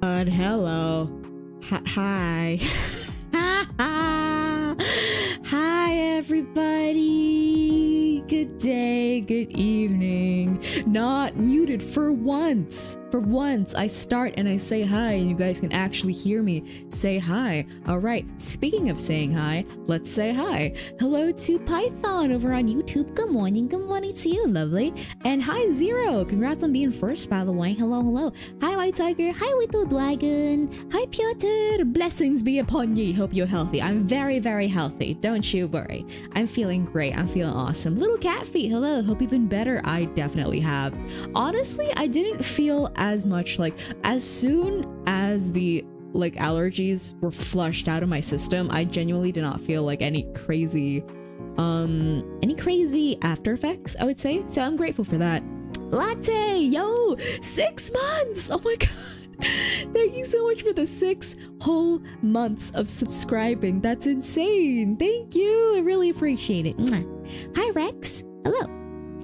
Hello. Hi. Hi, everybody. Good day, good evening. Not muted for once. For once, I start and I say hi, and you guys can actually hear me say hi. All right, speaking of saying hi, let's say hi. Hello to Python over on YouTube. Good morning to you, lovely. And hi, Zero. Congrats on being first, by the way. Hello, hello. Hi, White Tiger. Hi, Little Dragon. Hi, Piotr. Blessings be upon ye. Hope you're healthy. I'm very, very healthy. Don't you worry. I'm feeling great. I'm feeling awesome. Little Cat Feet. Hello. Hope you've been better. I definitely have. Honestly, I didn't feel as much like as soon as the allergies were flushed out of my system. I genuinely did not feel like any crazy after effects, I would say. So I'm grateful for that. Latte, yo, 6 months. Oh my god. Thank you so much for the 6 whole months of subscribing. That's insane. Thank you. I really appreciate it. Mwah. Hi, Rex. Hello.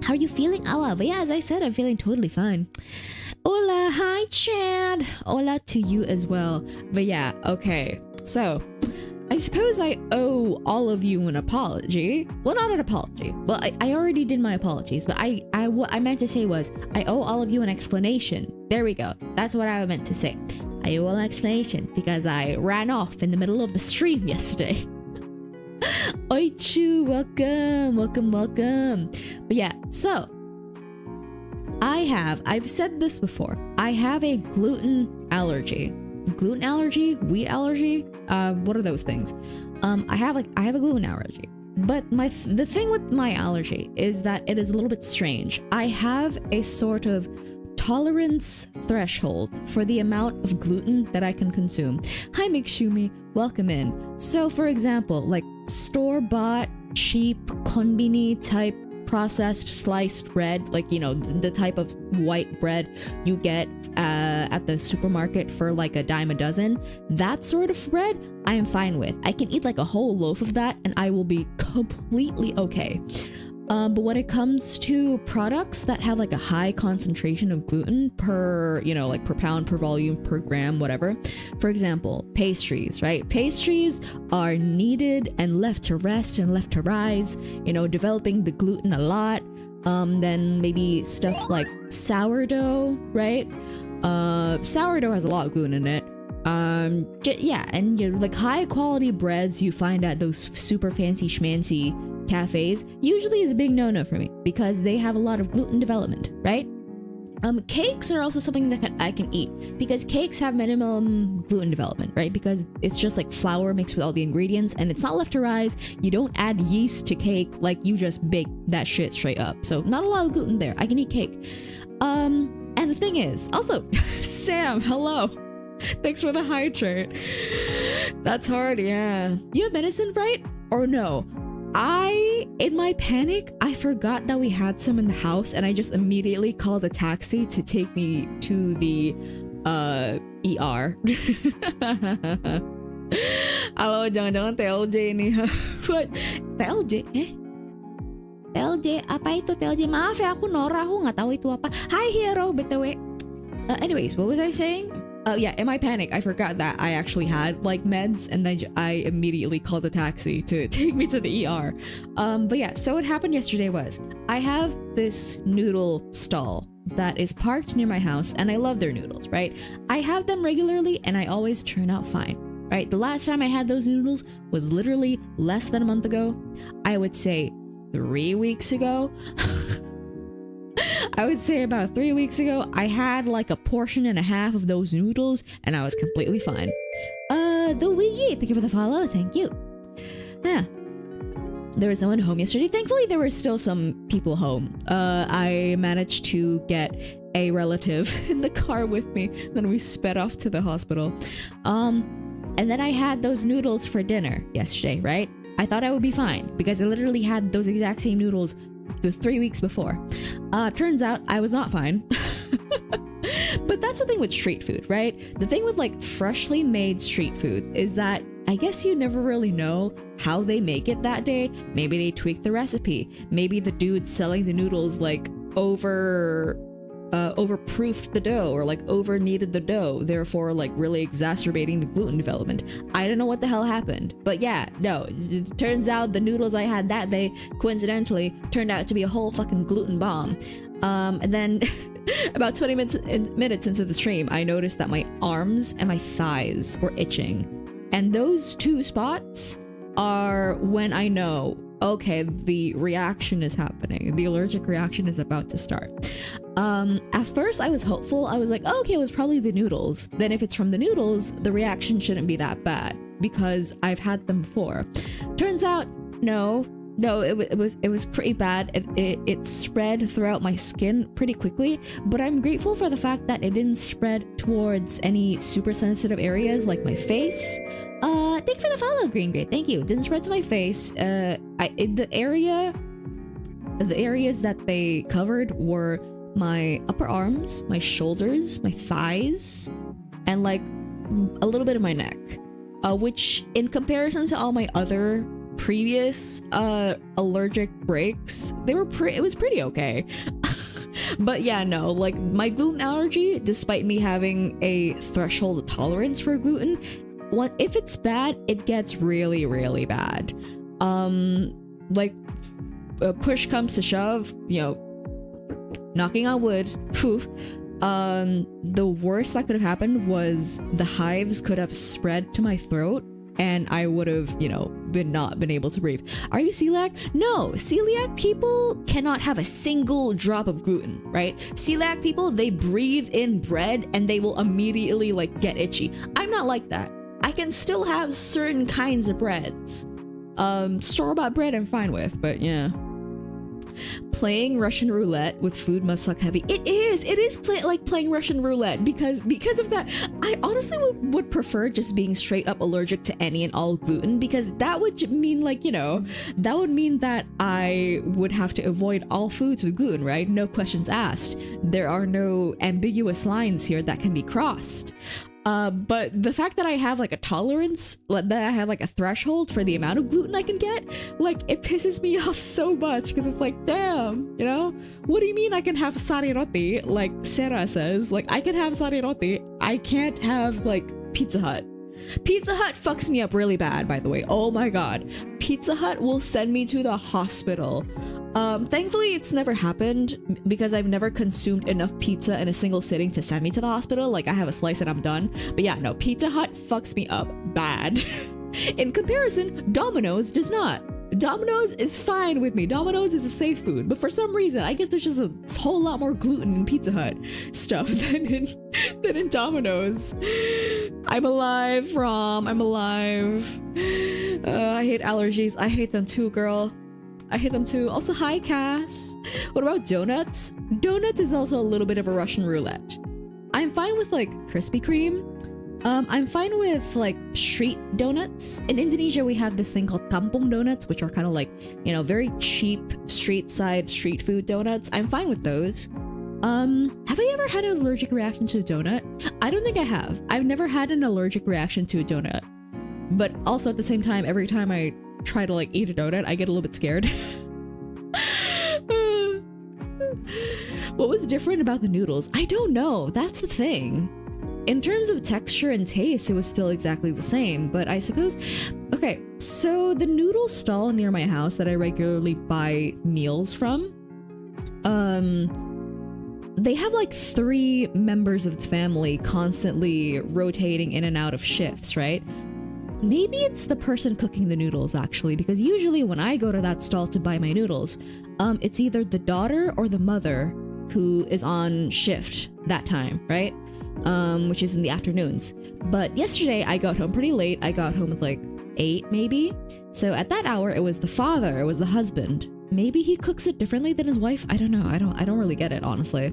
How are you feeling? Oh, but yeah, as I said, I'm feeling totally fine. Hola, hi, Chad. Hola to you as well. But yeah, okay. So, I suppose I owe all of you an apology. Well, not an apology. Well, I already did my apologies, but what I meant to say was, I owe all of you an explanation. There we go. That's what I meant to say. I owe an explanation because I ran off in the middle of the stream yesterday. Oichu, welcome. But yeah, so I've said this before. I have a gluten allergy. Gluten allergy? Wheat allergy? What are those things? I have a gluten allergy. But the thing with my allergy is that it is a little bit strange. I have a sort of tolerance threshold for the amount of gluten that I can consume. Hi, Mikshumi, welcome in. So for example, like store-bought, cheap, konbini type processed sliced bread, like, you know, the type of white bread you get at the supermarket for like a dime a dozen, that sort of bread I am fine with. I can eat like a whole loaf of that and I will be completely okay. But when it comes to products that have like a high concentration of gluten per, you know, like per pound, per volume, per gram, whatever. For example, pastries, right? Pastries are kneaded and left to rest and left to rise, you know, developing the gluten a lot. Then maybe stuff like sourdough, right? Sourdough has a lot of gluten in it. Yeah, and you know, like high quality breads you find at those super fancy schmancy cafes usually is a big no-no for me because they have a lot of gluten development, right? Cakes are also something that I can eat because cakes have minimum gluten development, right? Because it's just like flour mixed with all the ingredients and it's not left to rise. You don't add yeast to cake, like you just bake that shit straight up. So not a lot of gluten there. I can eat cake. And the thing is, also, Sam, hello. Thanks for the hydrate. That's hard, yeah. You have medicine, right? Or no? In my panic, I forgot that we had some in the house and I just immediately called a taxi to take me to the ER. Halo, jangan-jangan TLJ nih. What? TLJ? TLJ? Apa itu TLJ? Maaf ya, aku Nora, aku nggak tahu itu apa. Hi Hero, BTW. Anyways, what was I saying? Oh yeah, in my panic, I forgot that I actually had like meds and then I immediately called a taxi to take me to the ER. But yeah, so what happened yesterday was I have this noodle stall that is parked near my house and I love their noodles, right? I have them regularly and I always turn out fine, right? The last time I had those noodles was literally less than a month ago. I would say 3 weeks ago. I would say about 3 weeks ago, I had like a portion and a half of those noodles and I was completely fine. The Wii, thank you for the follow, thank you. Yeah. There was no one home yesterday. Thankfully, there were still some people home. I managed to get a relative in the car with me. Then we sped off to the hospital. And then I had those noodles for dinner yesterday, right? I thought I would be fine because I literally had those exact same noodles the 3 weeks before. Turns out I was not fine. But that's the thing with street food, right? The thing with like freshly made street food is that I guess you never really know how they make it that day. Maybe they tweak the recipe. Maybe the dude selling the noodles like over overproofed the dough or like over kneaded the dough, therefore like really exacerbating the gluten development. I don't know what the hell happened, but yeah, no, it turns out the noodles I had that day coincidentally turned out to be a whole fucking gluten bomb. And then about 20 minutes into the stream, I noticed that my arms and my thighs were itching, and those two spots are when I know, okay, the reaction is happening. The allergic reaction is about to start. At first I was hopeful. I was like, oh, okay, it was probably the noodles. Then if it's from the noodles, the reaction shouldn't be that bad because I've had them before. Turns out, no, it was pretty bad. It spread throughout my skin pretty quickly, but I'm grateful for the fact that it didn't spread towards any super sensitive areas like my face. Thank you for the follow, Green Gray. Thank you. It didn't spread to my face. The areas that they covered were my upper arms, my shoulders, my thighs, and like a little bit of my neck, which in comparison to all my other previous allergic breaks, it was pretty okay. But yeah, no, like my gluten allergy, despite me having a threshold tolerance for gluten, if it's bad, it gets really, really bad. Like push comes to shove, you know, knocking on wood, poof. The worst that could have happened was the hives could have spread to my throat, and I would have, you know, not been able to breathe. Are you celiac? No, celiac people cannot have a single drop of gluten, right? Celiac people, they breathe in bread and they will immediately like get itchy. I'm not like that. I can still have certain kinds of breads. Store-bought bread I'm fine with, but yeah. Playing Russian roulette with food must suck heavy. It is like playing Russian roulette because of that. I honestly would prefer just being straight up allergic to any and all gluten, because that would mean, like, you know, that would mean that I would have to avoid all foods with gluten, right? No questions asked. There are no ambiguous lines here that can be crossed. But the fact that I have like a tolerance, that I have like a threshold for the amount of gluten I can get, like, it pisses me off so much, because it's like, damn, you know, what do you mean I can have sari roti, like Sarah says? Like, I can have sari roti, I can't have like Pizza Hut. Pizza Hut fucks me up really bad, by the way. Oh my god, Pizza Hut will send me to the hospital. Thankfully it's never happened, because I've never consumed enough pizza in a single sitting to send me to the hospital. Like, I have a slice and I'm done. But yeah, no, Pizza Hut fucks me up bad. In comparison, Domino's does not. Domino's is fine with me. Domino's is a safe food, but for some reason, I guess there's just a whole lot more gluten in Pizza Hut stuff than in Domino's. I'm alive, Rom. I'm alive. I hate allergies. I hate them too, girl. I hate them too. Also, hi, Cass. What about donuts? Donuts is also a little bit of a Russian roulette. I'm fine with like Krispy Kreme. I'm fine with like street donuts. In Indonesia, we have this thing called kampung donuts, which are kind of like, you know, very cheap street food donuts. I'm fine with those. Have I ever had an allergic reaction to a donut? I don't think I have. I've never had an allergic reaction to a donut. But also at the same time, every time I try to like eat a donut, I get a little bit scared. What was different about the noodles? I don't know. That's the thing. In terms of texture and taste, it was still exactly the same, but I suppose... Okay, so the noodle stall near my house that I regularly buy meals from, they have like 3 members of the family constantly rotating in and out of shifts, right? Maybe it's the person cooking the noodles, actually, because usually when I go to that stall to buy my noodles, it's either the daughter or the mother who is on shift that time, right? Which is in the afternoons. But yesterday I got home pretty late. I got home at like 8 maybe. So at that hour it was the father, it was the husband. Maybe he cooks it differently than his wife. I don't know. I don't really get it, honestly.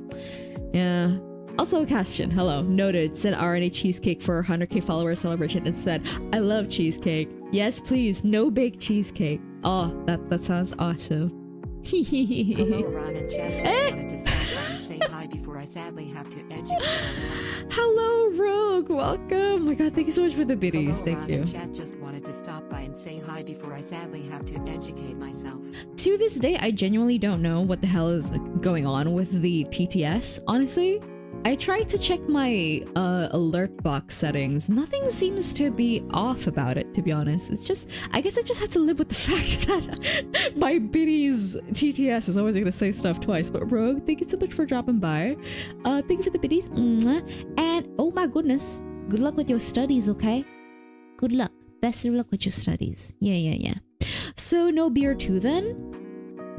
Yeah. Also, Castian, hello. Noted. Sent Arané cheesecake for 100k follower celebration and said, I love cheesecake. Yes, please. No bake cheesecake. Oh, that sounds awesome. Hello, Ron and Chad. Just wanted to stop by and say hi before I sadly have to educate myself. Hello, Rogue. Welcome. Oh my god, thank you so much for the biddies. Hello, Thank Ron you. and Chat just wanted to stop by and say hi before I sadly have to educate myself. To this day, I genuinely don't know what the hell is going on with the TTS, honestly. I tried to check my alert box settings. Nothing seems to be off about it, to be honest. It's just, I guess I just have to live with the fact that my biddies TTS is always gonna say stuff twice. But Rogue, thank you so much for dropping by. Thank you for the biddies. Mwah. And oh my goodness, good luck with your studies, okay? Good luck. Best of luck with your studies. Yeah. So no beer too then?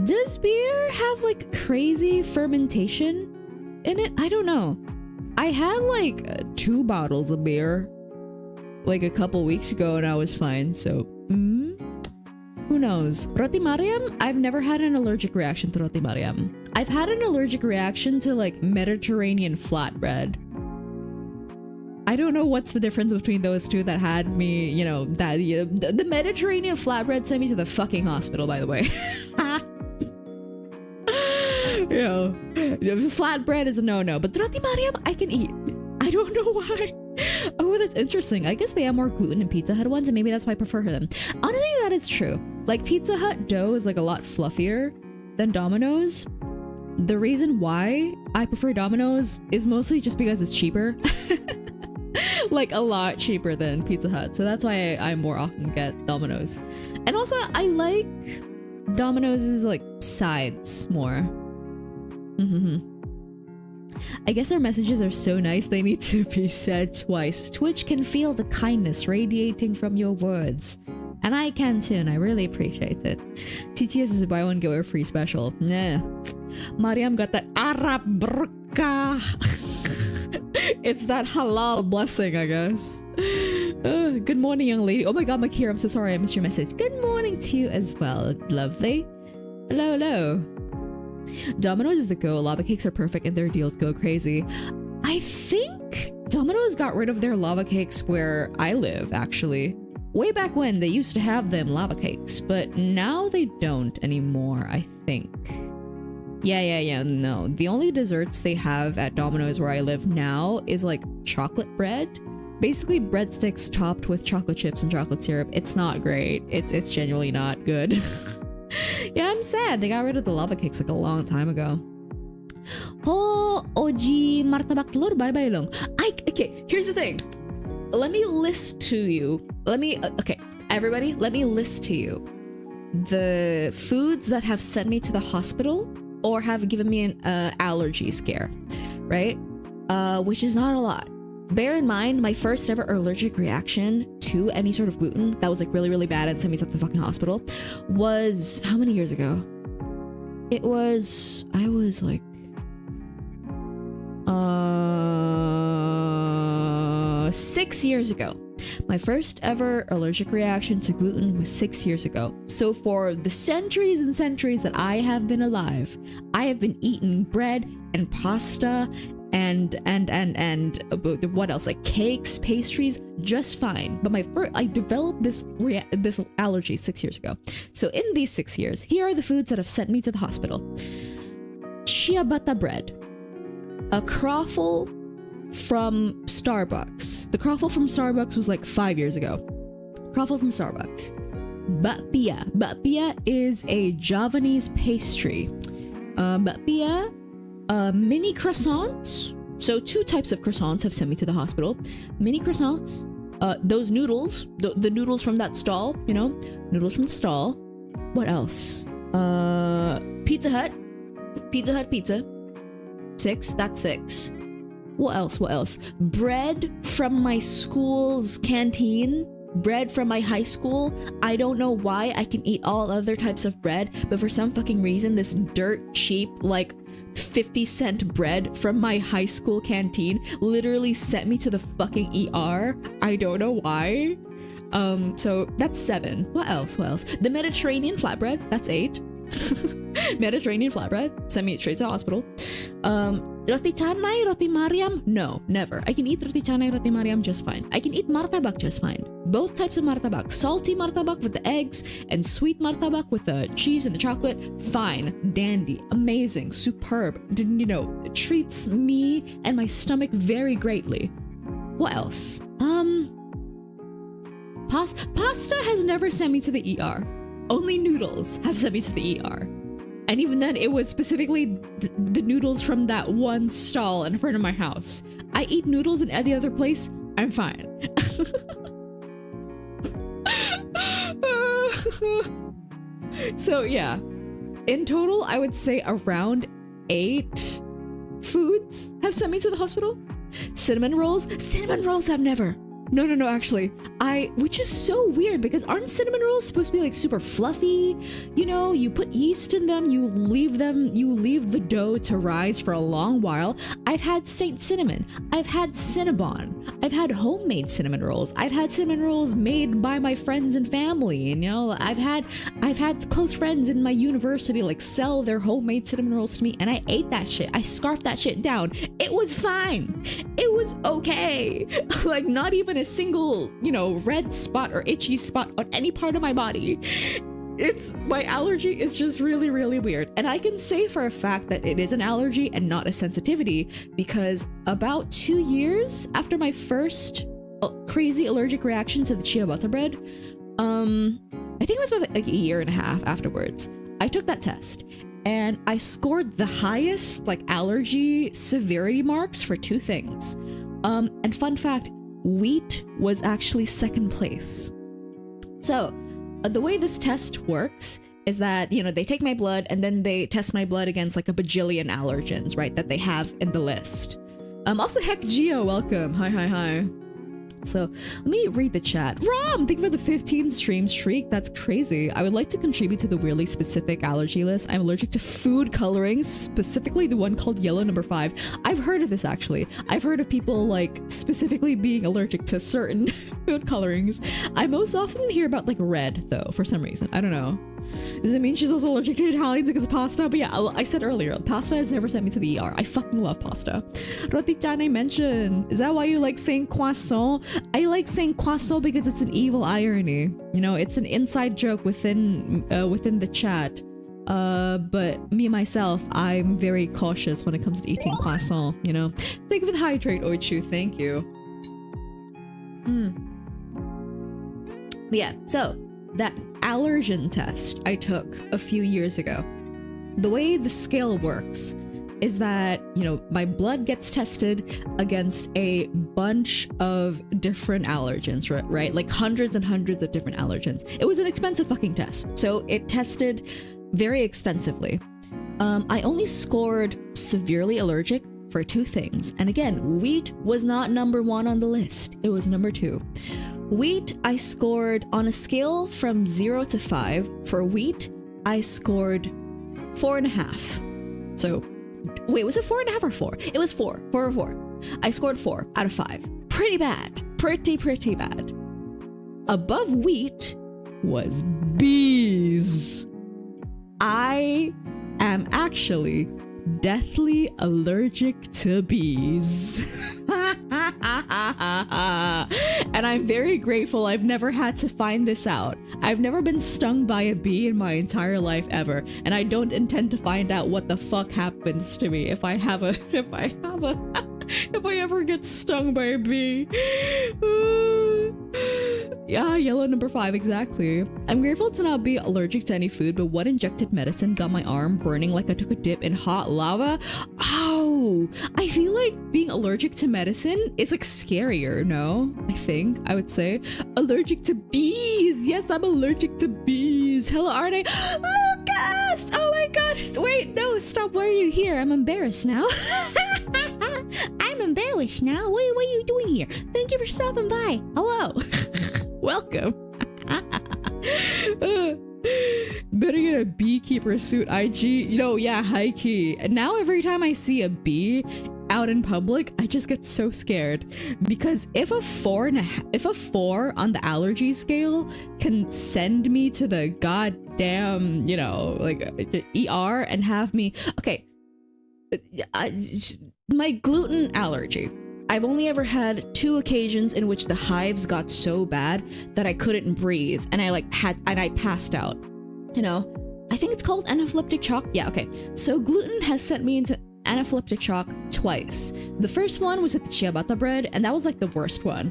Does beer have like crazy fermentation in it? I don't know. I had like 2 bottles of beer like a couple weeks ago and I was fine, so who knows? Roti Mariam, I've never had an allergic reaction to Roti Mariam. I've had an allergic reaction to like Mediterranean flatbread. I don't know what's the difference between those two that had me, you know, that the Mediterranean flatbread sent me to the fucking hospital, by the way. You know, flatbread is a no-no, but Roti Mariam I can eat. I don't know why. Oh, that's interesting. I guess they have more gluten in Pizza Hut ones, and maybe that's why I prefer them. Honestly, that is true. Like, Pizza Hut dough is like a lot fluffier than Domino's. The reason why I prefer Domino's is mostly just because it's cheaper. Like, a lot cheaper than Pizza Hut. So that's why I more often get Domino's. And also, I like Domino's like sides more. I guess our messages are so nice they need to be said twice. Twitch can feel the kindness radiating from your words. And I can too, and I really appreciate it. TTS is a buy one get one free special. Nah. Mariam got that Arab burqa. It's that halal blessing, I guess. Good morning, young lady. Oh my god, Makir, I'm so sorry I missed your message. Good morning to you as well. Lovely. Hello. Domino's is the go. Lava cakes are perfect and their deals go crazy. I think Domino's got rid of their lava cakes where I live, actually. Way back when, they used to have them lava cakes, but now they don't anymore, I think. Yeah, no. The only desserts they have at Domino's where I live now is like chocolate bread. Basically breadsticks topped with chocolate chips and chocolate syrup. It's not great. It's genuinely not good. Yeah, I'm sad. They got rid of the lava cakes like a long time ago. Oh, Oji martabak telur bye-bye long. Okay, here's the thing. Let me list to you. Okay, everybody, let me list to you the foods that have sent me to the hospital or have given me an allergy scare, right? Which is not a lot. Bear in mind, my first ever allergic reaction to any sort of gluten that was like really, really bad and sent me to the fucking hospital was how many years ago? I was like 6 years ago. My first ever allergic reaction to gluten was 6 years ago. So for the centuries and centuries that I have been alive, I have been eating bread and pasta and what else, like cakes, pastries, just fine. But I developed this allergy 6 years ago. So in these 6 years, here are the foods that have sent me to the hospital. Ciabatta bread, a croffle from Starbucks. The croffle from Starbucks was like 5 years ago. Croffle from Starbucks. Bakpia. Bakpia is a Javanese pastry. Bakpia. Mini croissants. So 2 types of croissants have sent me to the hospital. Mini croissants. Those noodles. The noodles from that stall, you know? Noodles from the stall. What else? Pizza Hut. Pizza Hut pizza. 6. That's 6. What else? Bread from my school's canteen. Bread from my high school. I don't know why I can eat all other types of bread, but for some fucking reason, this dirt cheap, like 50-cent bread from my high school canteen literally sent me to the fucking ER. I don't know why. So that's 7. What else? The Mediterranean flatbread. That's 8. Mediterranean flatbread sent me straight to the hospital. Roti canai, roti mariam? No, never. I can eat roti canai, roti mariam just fine. I can eat martabak just fine. Both types of martabak. Salty martabak with the eggs and sweet martabak with the cheese and the chocolate. Fine. Dandy. Amazing. Superb. You know, treats me and my stomach very greatly. What else? Pasta has never sent me to the ER. Only noodles have sent me to the ER. And even then, it was specifically the noodles from that one stall in front of my house. I eat noodles in any other place, I'm fine. So yeah, in total, I would say around 8 foods have sent me to the hospital. Cinnamon rolls have never. No, actually. Which is so weird because aren't cinnamon rolls supposed to be like super fluffy? You know, you put yeast in them, you leave the dough to rise for a long while. I've had Saint Cinnamon, I've had Cinnabon, I've had homemade cinnamon rolls, I've had cinnamon rolls made by my friends and family, and you know, I've had close friends in my university like sell their homemade cinnamon rolls to me, and I ate that shit. I scarfed that shit down. It was fine. It was okay. Like not even a single, you know, red spot or itchy spot on any part of my body. It's my allergy is just really, really weird. And I can say for a fact that it is an allergy and not a sensitivity because about 2 years after my first crazy allergic reaction to the ciabatta bread, I think it was about like a year and a half afterwards, I took that test and I scored the highest like allergy severity marks for 2 things. And fun fact, wheat was actually second place. So the way this test works is that, you know, they take my blood and then they test my blood against like a bajillion allergens, right, that they have in the list. Also, heck, Gio, welcome. Hi. So let me read the chat. Rom, thank you for the 15 stream streak. That's crazy. I would like to contribute to the weirdly specific allergy list. I'm allergic to food colorings, specifically the one called yellow number 5. I've heard of this actually. I've heard of people like specifically being allergic to certain food colorings. I most often hear about like red though, for some reason. I don't know. Does it mean she's also allergic to Italians because of pasta? But yeah, I said earlier, pasta has never sent me to the ER. I fucking love pasta. Roti canai mentioned. Is that why you like saying croissant? I like saying croissant because it's an evil irony. You know, it's an inside joke within the chat. But me myself, I'm very cautious when it comes to eating croissant, you know. Thank you for the hydrate, Oichu. Thank you. But yeah, so that allergen test I took a few years ago. The way the scale works is that, you know, my blood gets tested against a bunch of different allergens, right? Like hundreds and hundreds of different allergens. It was an expensive fucking test. So it tested very extensively. I only scored severely allergic for 2 things. And again, wheat was not number 1 on the list. It was number 2. Wheat, I scored on a scale from 0 to 5. For wheat, I scored 4.5. So, wait, was it 4.5 or 4? It was 4. 4 or 4. I scored 4 out of 5. Pretty bad. Pretty bad. Above wheat was bees. I am actually deathly allergic to bees. And I'm very grateful I've never had to find this out. I've never been stung by a bee in my entire life ever, and I don't intend to find out what the fuck happens to me if I ever get stung by a bee. Yeah, yellow number 5, exactly. I'm grateful to not be allergic to any food, but what injected medicine got my arm burning like I took a dip in hot lava? Oh, I feel like being allergic to medicine is like scarier, no? I would say. Allergic to bees! Yes, I'm allergic to bees. Hello, Arané. Lucas! Oh my gosh, wait, no, stop, why are you here? I'm embarrassed now. I'm embarrassed now. What are you doing here? Thank you for stopping by. Hello. Welcome. Better get a beekeeper suit, IG. You know, yeah, high key. And now every time I see a bee out in public, I just get so scared because if a 4 on the allergy scale can send me to the goddamn, you know, like ER and have me, okay. My gluten allergy. I've only ever had 2 occasions in which the hives got so bad that I couldn't breathe, and I passed out. You know, I think it's called anaphylactic shock. Yeah, okay. So gluten has sent me into anaphylactic shock twice. The first one was with the ciabatta bread, and that was like the worst one.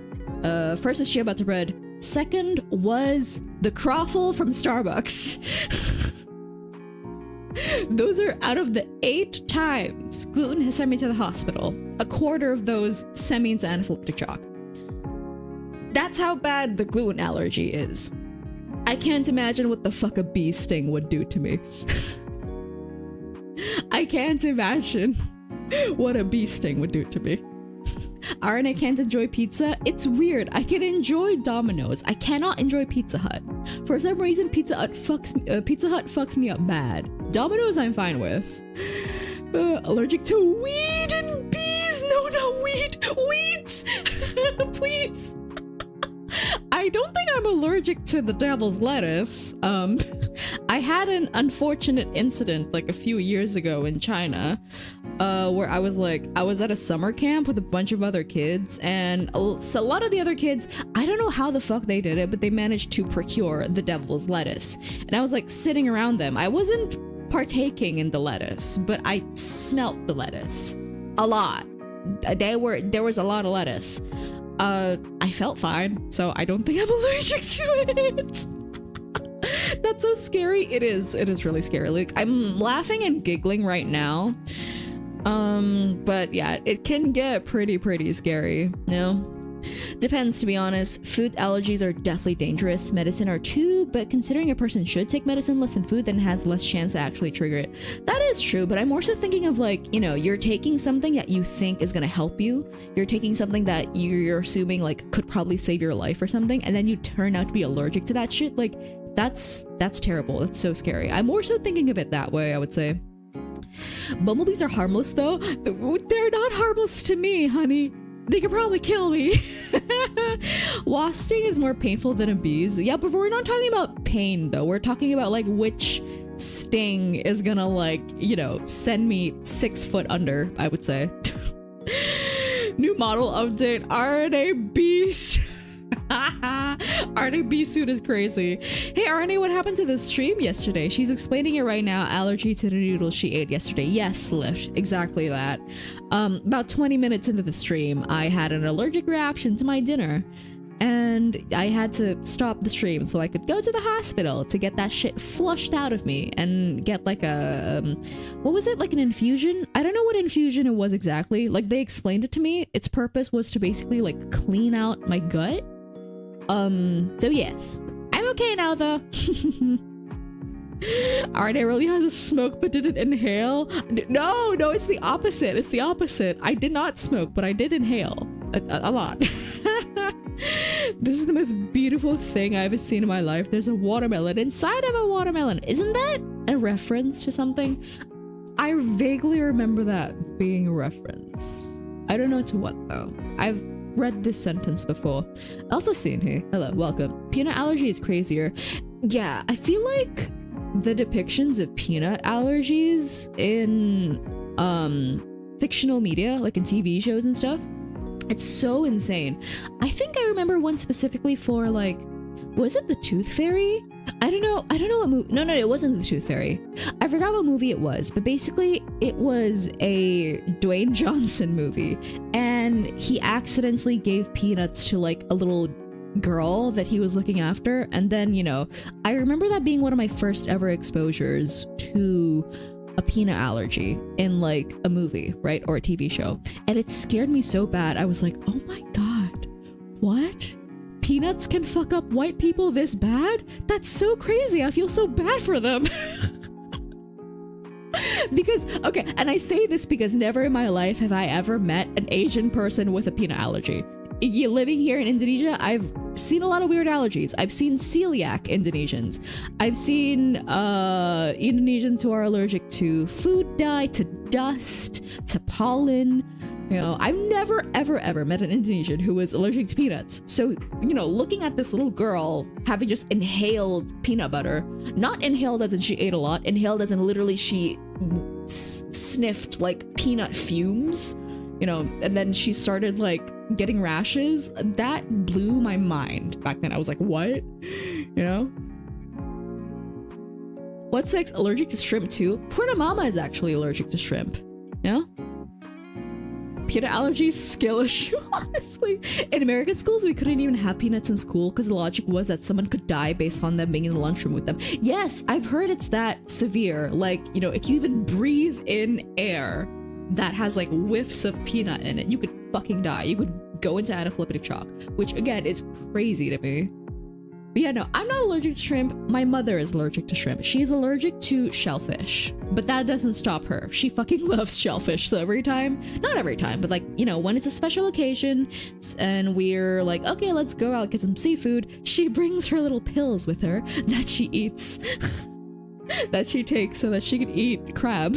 First was ciabatta bread. Second was the croffle from Starbucks. Those are out of the 8 times gluten has sent me to the hospital. A quarter of those sent me into anaphylactic shock. That's how bad the gluten allergy is. I can't imagine what the fuck a bee sting would do to me. I can't imagine what a bee sting would do to me. Arané can't enjoy pizza. It's weird. I can enjoy Domino's. I cannot enjoy Pizza Hut. For some reason, Pizza Hut fucks me up bad. Domino's I'm fine with. Allergic to weed and bees. No, weed. Wheat. Please. I don't think I'm allergic to the devil's lettuce. I had an unfortunate incident like a few years ago in China, where I was at a summer camp with a bunch of other kids, and a lot of the other kids, I don't know how the fuck they did it, but they managed to procure the devil's lettuce. And I was like sitting around them. I wasn't partaking in the lettuce, but I smelt the lettuce a lot. There was a lot of lettuce. I felt fine, so I don't think I'm allergic to it. That's so scary. It is really scary. Like, I'm laughing and giggling right now. But yeah, it can get pretty scary, you know? Depends, to be honest. Food allergies are deathly dangerous. Medicine are too, but considering a person should take medicine less than food, then has less chance to actually trigger it. That is true, but I'm also thinking of, like, you know, you're taking something that you think is gonna help you. You're taking something that you're assuming, like, could probably save your life or something, and then you turn out to be allergic to that shit. Like, that's terrible. That's so scary. I'm more so thinking of it that way, I would say. Bumblebees are harmless, though. They're not harmless to me, honey. They could probably kill me. Wasp sting is more painful than a bee's. Yeah, but we're not talking about pain, though. We're talking about, like, which sting is gonna, like, you know, send me 6 foot under, I would say. New model update. Arané Beast. Arané Bee suit is crazy. Hey Arané, what happened to the stream yesterday? She's explaining it right now. Allergy to the noodles she ate yesterday. Yes, Lift, exactly that. About 20 minutes into the stream, I had an allergic reaction to my dinner, and I had to stop the stream so I could go to the hospital to get that shit flushed out of me and get like a what was it, like an infusion? I don't know what infusion it was exactly. Like, they explained it to me. Its purpose was to basically like clean out my gut. So yes, I'm okay now though. Arané really has a smoke but didn't inhale. No, it's the opposite. It's the opposite. I did not smoke, but I did inhale a lot. This is the most beautiful thing I've ever seen in my life. There's a watermelon inside of a watermelon. Isn't that a reference to something? I vaguely remember that being a reference. I don't know to what though. I've read this sentence before. Also seen here. Hello, welcome. Peanut allergy is crazier. Yeah, I feel like the depictions of peanut allergies in fictional media, like in TV shows and stuff, it's so insane. I think I remember one specifically for, like, was it the Tooth Fairy? I don't know what movie. No, it wasn't the Tooth Fairy. I forgot what movie it was, but basically it was a Dwayne Johnson movie, and he accidentally gave peanuts to like a little girl that he was looking after. And then, you know, I remember that being one of my first ever exposures to a peanut allergy in like a movie, right, or a TV show, and it scared me so bad. I was like, oh my god, what? Peanuts can fuck up white people this bad? That's so crazy. I feel so bad for them. Because, okay, and I say this because never in my life have I ever met an Asian person with a peanut allergy. Living here in Indonesia, I've seen a lot of weird allergies. I've seen celiac Indonesians. I've seen Indonesians who are allergic to food dye, to dust, to pollen. You know, I've never ever met an Indonesian who was allergic to peanuts. So, you know, looking at this little girl having just inhaled peanut butter, not inhaled as in she ate a lot, inhaled as in literally she sniffed like peanut fumes, you know, and then she started like getting rashes. That blew my mind back then. I was like, what? You know? What's next? Allergic to shrimp too? Purnama is actually allergic to shrimp. Yeah? Peanut allergies, skill issue, honestly. In American schools, we couldn't even have peanuts in school because the logic was that someone could die based on them being in the lunchroom with them. Yes, I've heard it's that severe. Like, you know, if you even breathe in air that has like whiffs of peanut in it, you could fucking die. You could go into anaphylactic shock, which again is crazy to me. But yeah, no, I'm not allergic to shrimp. My mother is allergic to shrimp. She's allergic to shellfish, but that doesn't stop her. She fucking loves shellfish. So every time, not every time, but like, you know, when it's a special occasion and we're like, okay, let's go out, get some seafood, she brings her little pills with her that she eats. That she takes so that she can eat crab.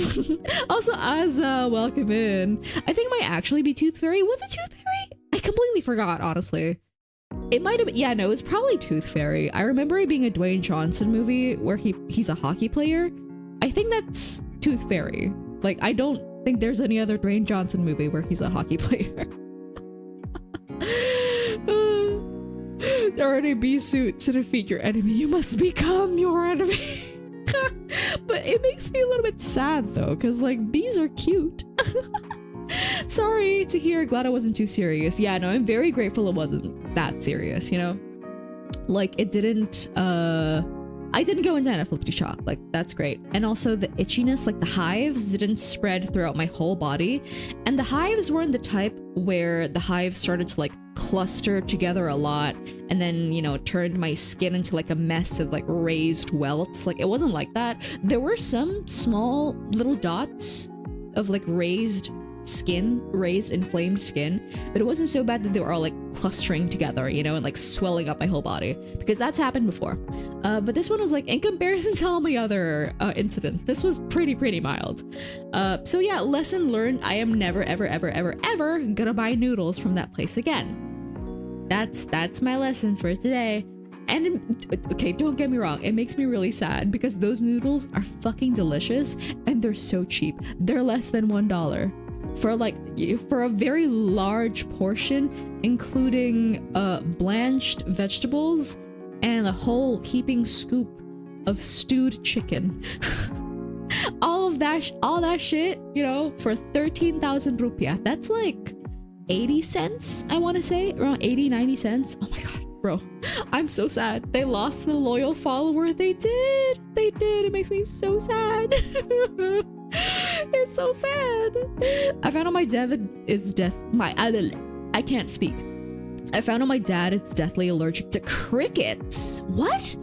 Also, Azza, welcome in. I think it might actually be Tooth Fairy. Was it Tooth Fairy? I completely forgot, honestly. It might have been, yeah, no, it was probably Tooth Fairy. I remember it being a Dwayne Johnson movie where he's a hockey player. I think that's Tooth Fairy. Like, I don't think there's any other Dwayne Johnson movie where he's a hockey player. There are any bee suit to defeat your enemy. You must become your enemy. But it makes me a little bit sad though, because like bees are cute. Sorry to hear. Glad I wasn't too serious. Yeah, no, I'm very grateful it wasn't that serious, you know? Like it didn't, I didn't go into anaphylactic shock. Like that's great. And also the itchiness, like the hives didn't spread throughout my whole body. And the hives weren't the type where the hives started to like cluster together a lot and then, you know, turned my skin into like a mess of like raised welts. Like it wasn't like that. There were some small little dots of like raised inflamed skin, but it wasn't so bad that they were all like clustering together, you know, and like swelling up my whole body, because that's happened before. But this one was like, in comparison to all my other incidents, this was pretty mild. So yeah, lesson learned. I am never ever gonna buy noodles from that place again. That's my lesson for today. And okay, don't get me wrong, it makes me really sad because those noodles are fucking delicious and they're so cheap. They're less than $1 for a very large portion, including blanched vegetables and a whole heaping scoop of stewed chicken. all that shit, you know, for 13,000 rupiah. That's like 80 cents, I want to say, around 80-90 cents. Oh my god, bro, I'm so sad. They lost the loyal follower. They did. It makes me so sad. It's so sad. I found out my dad is I can't speak. I found out my dad is deathly allergic to crickets. What?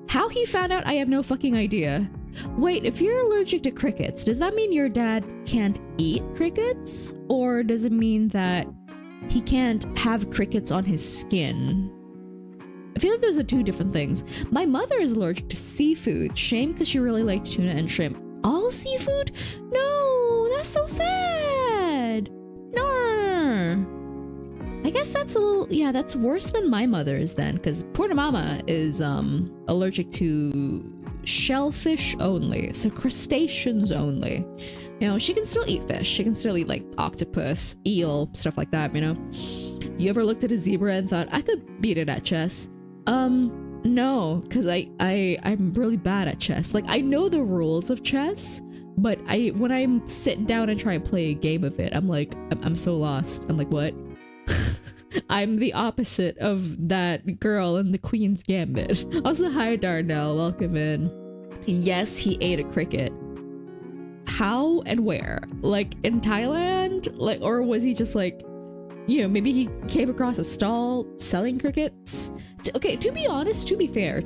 How he found out, I have no fucking idea. Wait, if you're allergic to crickets, does that mean your dad can't eat crickets? Or does it mean that he can't have crickets on his skin? I feel like those are two different things. My mother is allergic to seafood. Shame, because she really liked tuna and shrimp. All seafood? No, that's so sad. No. I guess that's a little, yeah, that's worse than my mother's then, because Purnama is allergic to shellfish only, so crustaceans only. You know, she can still eat fish. She can still eat like octopus, eel, stuff like that, you know? You ever looked at a zebra and thought, I could beat it at chess? No, because I'm really bad at chess. Like, I know the rules of chess, but when I sit down and try and play a game of it, I'm like, I'm so lost. I'm like, what? I'm the opposite of that girl in the Queen's Gambit. Also, hi Darnell, welcome in. Yes, he ate a cricket. How and where? Like in Thailand? Like, or was he just like, you know, maybe he came across a stall selling crickets? Okay, to be honest, to be fair,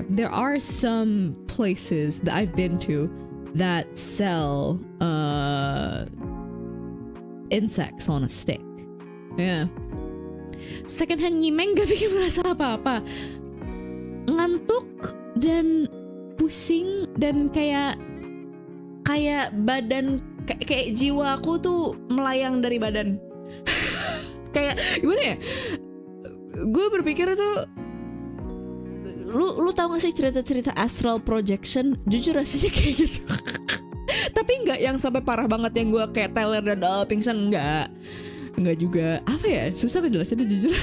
there are some places that I've been to that sell insects on a stick. Yeah. Secondhand nyimeng gak bikin merasa apa-apa. Ngantuk dan pusing dan kayak badan, kayak jiwa aku tuh melayang dari badan. Kayak gimana ya? Gue berpikir tuh, lu tau gak sih cerita-cerita astral projection? Jujur rasanya kayak gitu. Tapi nggak yang sampai parah banget yang gue kayak teler dan pingsan, nggak juga. Apa ya, susah ngejelasinnya jujur.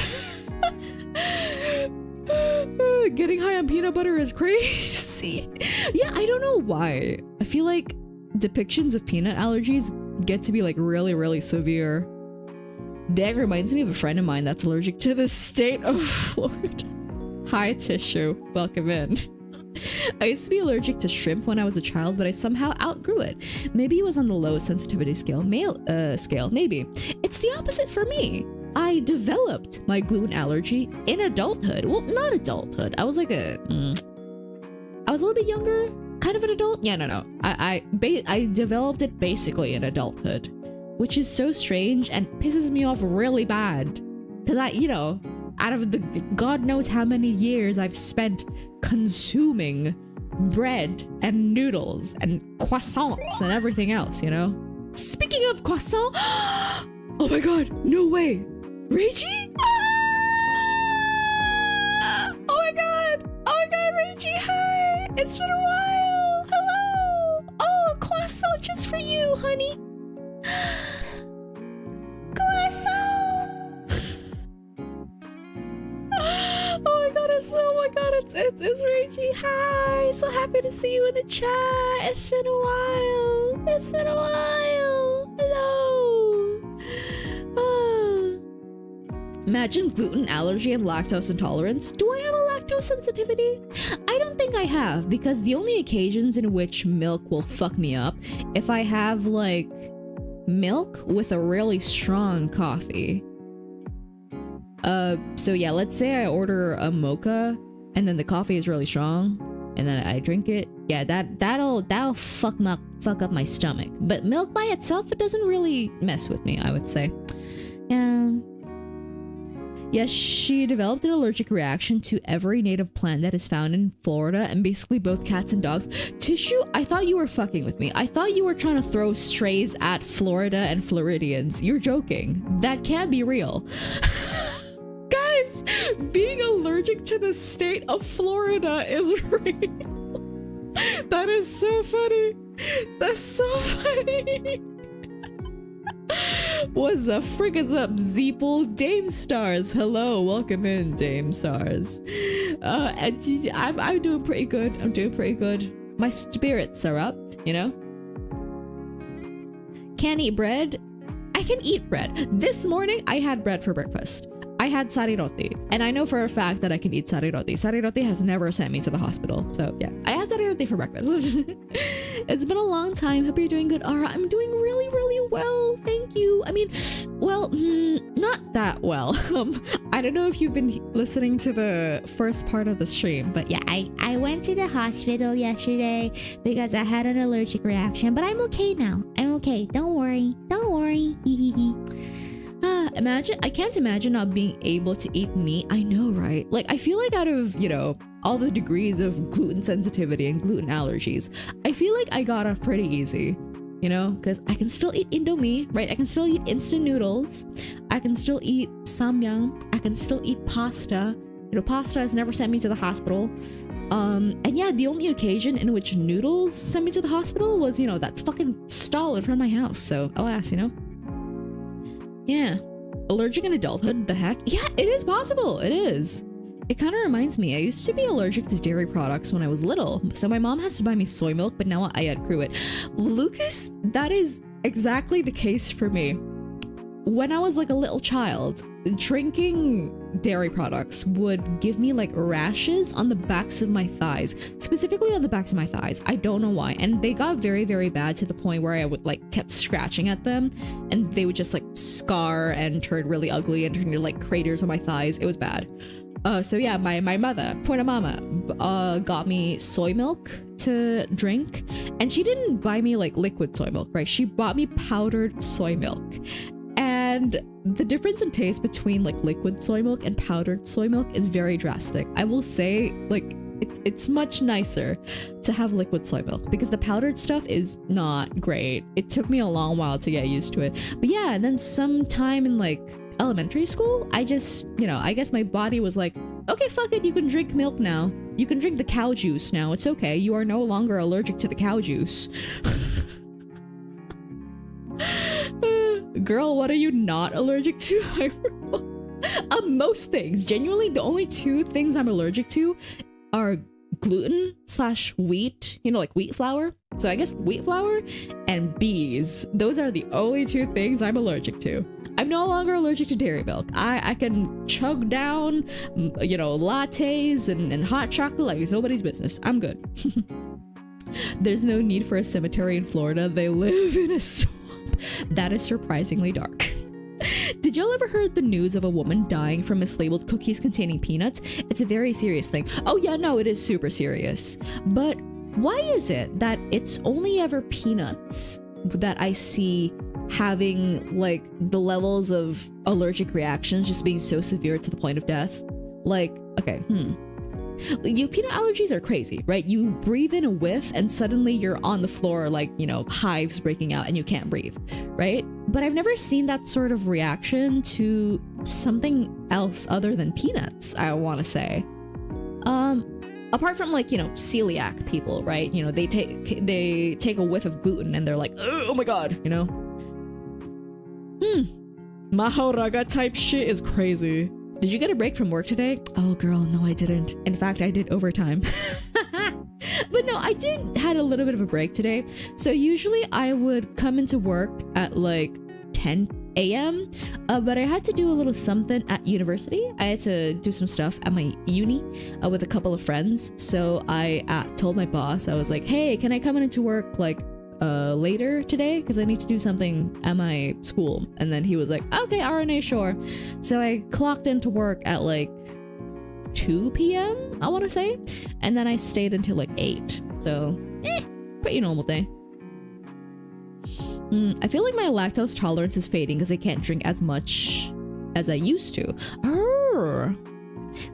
Getting high on peanut butter is crazy. Yeah, I don't know why. I feel like depictions of peanut allergies get to be like really, really severe. Dag reminds me of a friend of mine that's allergic to the state of Florida. Hi, Tissue. Welcome in. I used to be allergic to shrimp when I was a child, but I somehow outgrew it. Maybe it was on the low sensitivity scale. Maybe. It's the opposite for me. I developed my gluten allergy in adulthood. Well, not adulthood. I was like I was a little bit younger, kind of an adult. Yeah, no. I developed it basically in adulthood, which is so strange and pisses me off really bad. Because out of the God knows how many years I've spent consuming bread and noodles and croissants and everything else, Speaking of croissant, oh my god, no way. Reggie? Oh my god, Reggie, hi. It's been a while. Hello. Oh, croissant just for you, honey. Croissant. It's Reggie. Hi, so happy to see you in the chat. It's been a while. Hello. Imagine gluten allergy and lactose intolerance. Do I have a lactose sensitivity? I don't think I have, because the only occasions in which milk will fuck me up if I have like milk with a really strong coffee. So yeah, let's say I order a mocha and then the coffee is really strong and then I drink it. Yeah, that'll fuck up my stomach. But milk by itself, it doesn't really mess with me, I would say. Yeah. Yes, she developed an allergic reaction to every native plant that is found in Florida and basically both cats and dogs. Tissue, I thought you were fucking with me. I thought you were trying to throw strays at Florida and Floridians. You're joking. That can't be real. Guys, being allergic to the state of Florida is real. That is so funny. That's so funny. What's up? Friggers up, Zeeple. Dame Stars. Hello, welcome in, Dame Stars. I'm doing pretty good. My spirits are up, Can't eat bread. I can eat bread. This morning, I had bread for breakfast. I had sari roti, and I know for a fact that I can eat sari roti. Sari roti has never sent me to the hospital, so yeah. I had sari roti for breakfast. It's been a long time. Hope you're doing good, Ara. I'm doing really, really well. Thank you. I mean, well, not that well. I don't know if you've been listening to the first part of the stream, but yeah, I went to the hospital yesterday because I had an allergic reaction, but I'm okay now. I'm okay. Don't worry. I can't imagine not being able to eat meat. I know, right? Like, I feel like out of, all the degrees of gluten sensitivity and gluten allergies, I feel like I got off pretty easy, because I can still eat Indomie, right? I can still eat instant noodles. I can still eat samyang. I can still eat pasta. Pasta has never sent me to the hospital. And yeah, the only occasion in which noodles sent me to the hospital was, that fucking stall in front of my house. So, alas, Yeah. Allergic in adulthood? The heck? Yeah, it is possible. It is. It kind of reminds me, I used to be allergic to dairy products when I was little. So my mom has to buy me soy milk, but now I accrue it. Lucas, that is exactly the case for me. When I was like a little child, drinking dairy products would give me like rashes on the backs of my thighs, specifically on the backs of my thighs. I don't know why. And they got very, very bad to the point where I would like kept scratching at them and they would just like scar and turn really ugly and turn into like craters on my thighs. It was bad. So yeah, my mother, Purnama, got me soy milk to drink, and she didn't buy me like liquid soy milk, right? She bought me powdered soy milk. And the difference in taste between like liquid soy milk and powdered soy milk is very drastic. I will say, like, it's much nicer to have liquid soy milk because the powdered stuff is not great. It took me a long while to get used to it. But yeah, and then sometime in like elementary school, I just, I guess my body was like, okay, fuck it, you can drink milk now. You can drink the cow juice now. It's okay. You are no longer allergic to the cow juice. Girl, what are you not allergic to? Most things. Genuinely, the only two things I'm allergic to are gluten / wheat, like wheat flour. So I guess wheat flour and bees. Those are the only two things I'm allergic to. I'm no longer allergic to dairy milk. I can chug down, lattes and hot chocolate like it's nobody's business. I'm good. There's no need for a cemetery in Florida. They live in a swamp that is surprisingly dark. Did y'all ever heard the news of a woman dying from mislabeled cookies containing peanuts? It's a very serious thing. Oh yeah, no, it is super serious. But why is it that it's only ever peanuts that I see having like the levels of allergic reactions just being so severe to the point of death? Like, okay, peanut allergies are crazy, right? You breathe in a whiff and suddenly you're on the floor like, hives breaking out and you can't breathe, right? But I've never seen that sort of reaction to something else other than peanuts, I want to say. Apart from like, celiac people, right? They take a whiff of gluten and they're like, oh my God, Mahoraga type shit is crazy. Did you get a break from work today? Oh girl, no I didn't. In fact, I did overtime. But no, I had a little bit of a break today. So usually I would come into work at like 10 a.m. But I had to do a little something at university. I had to do some stuff at my uni with a couple of friends. So I told my boss, I was like, hey, can I come into work like later today because I need to do something at my school. And then he was like, okay, Arané, sure. So I clocked into work at like 2 p.m. I want to say, and then I stayed until like 8. So pretty normal day. I feel like my lactose tolerance is fading because I can't drink as much as I used to.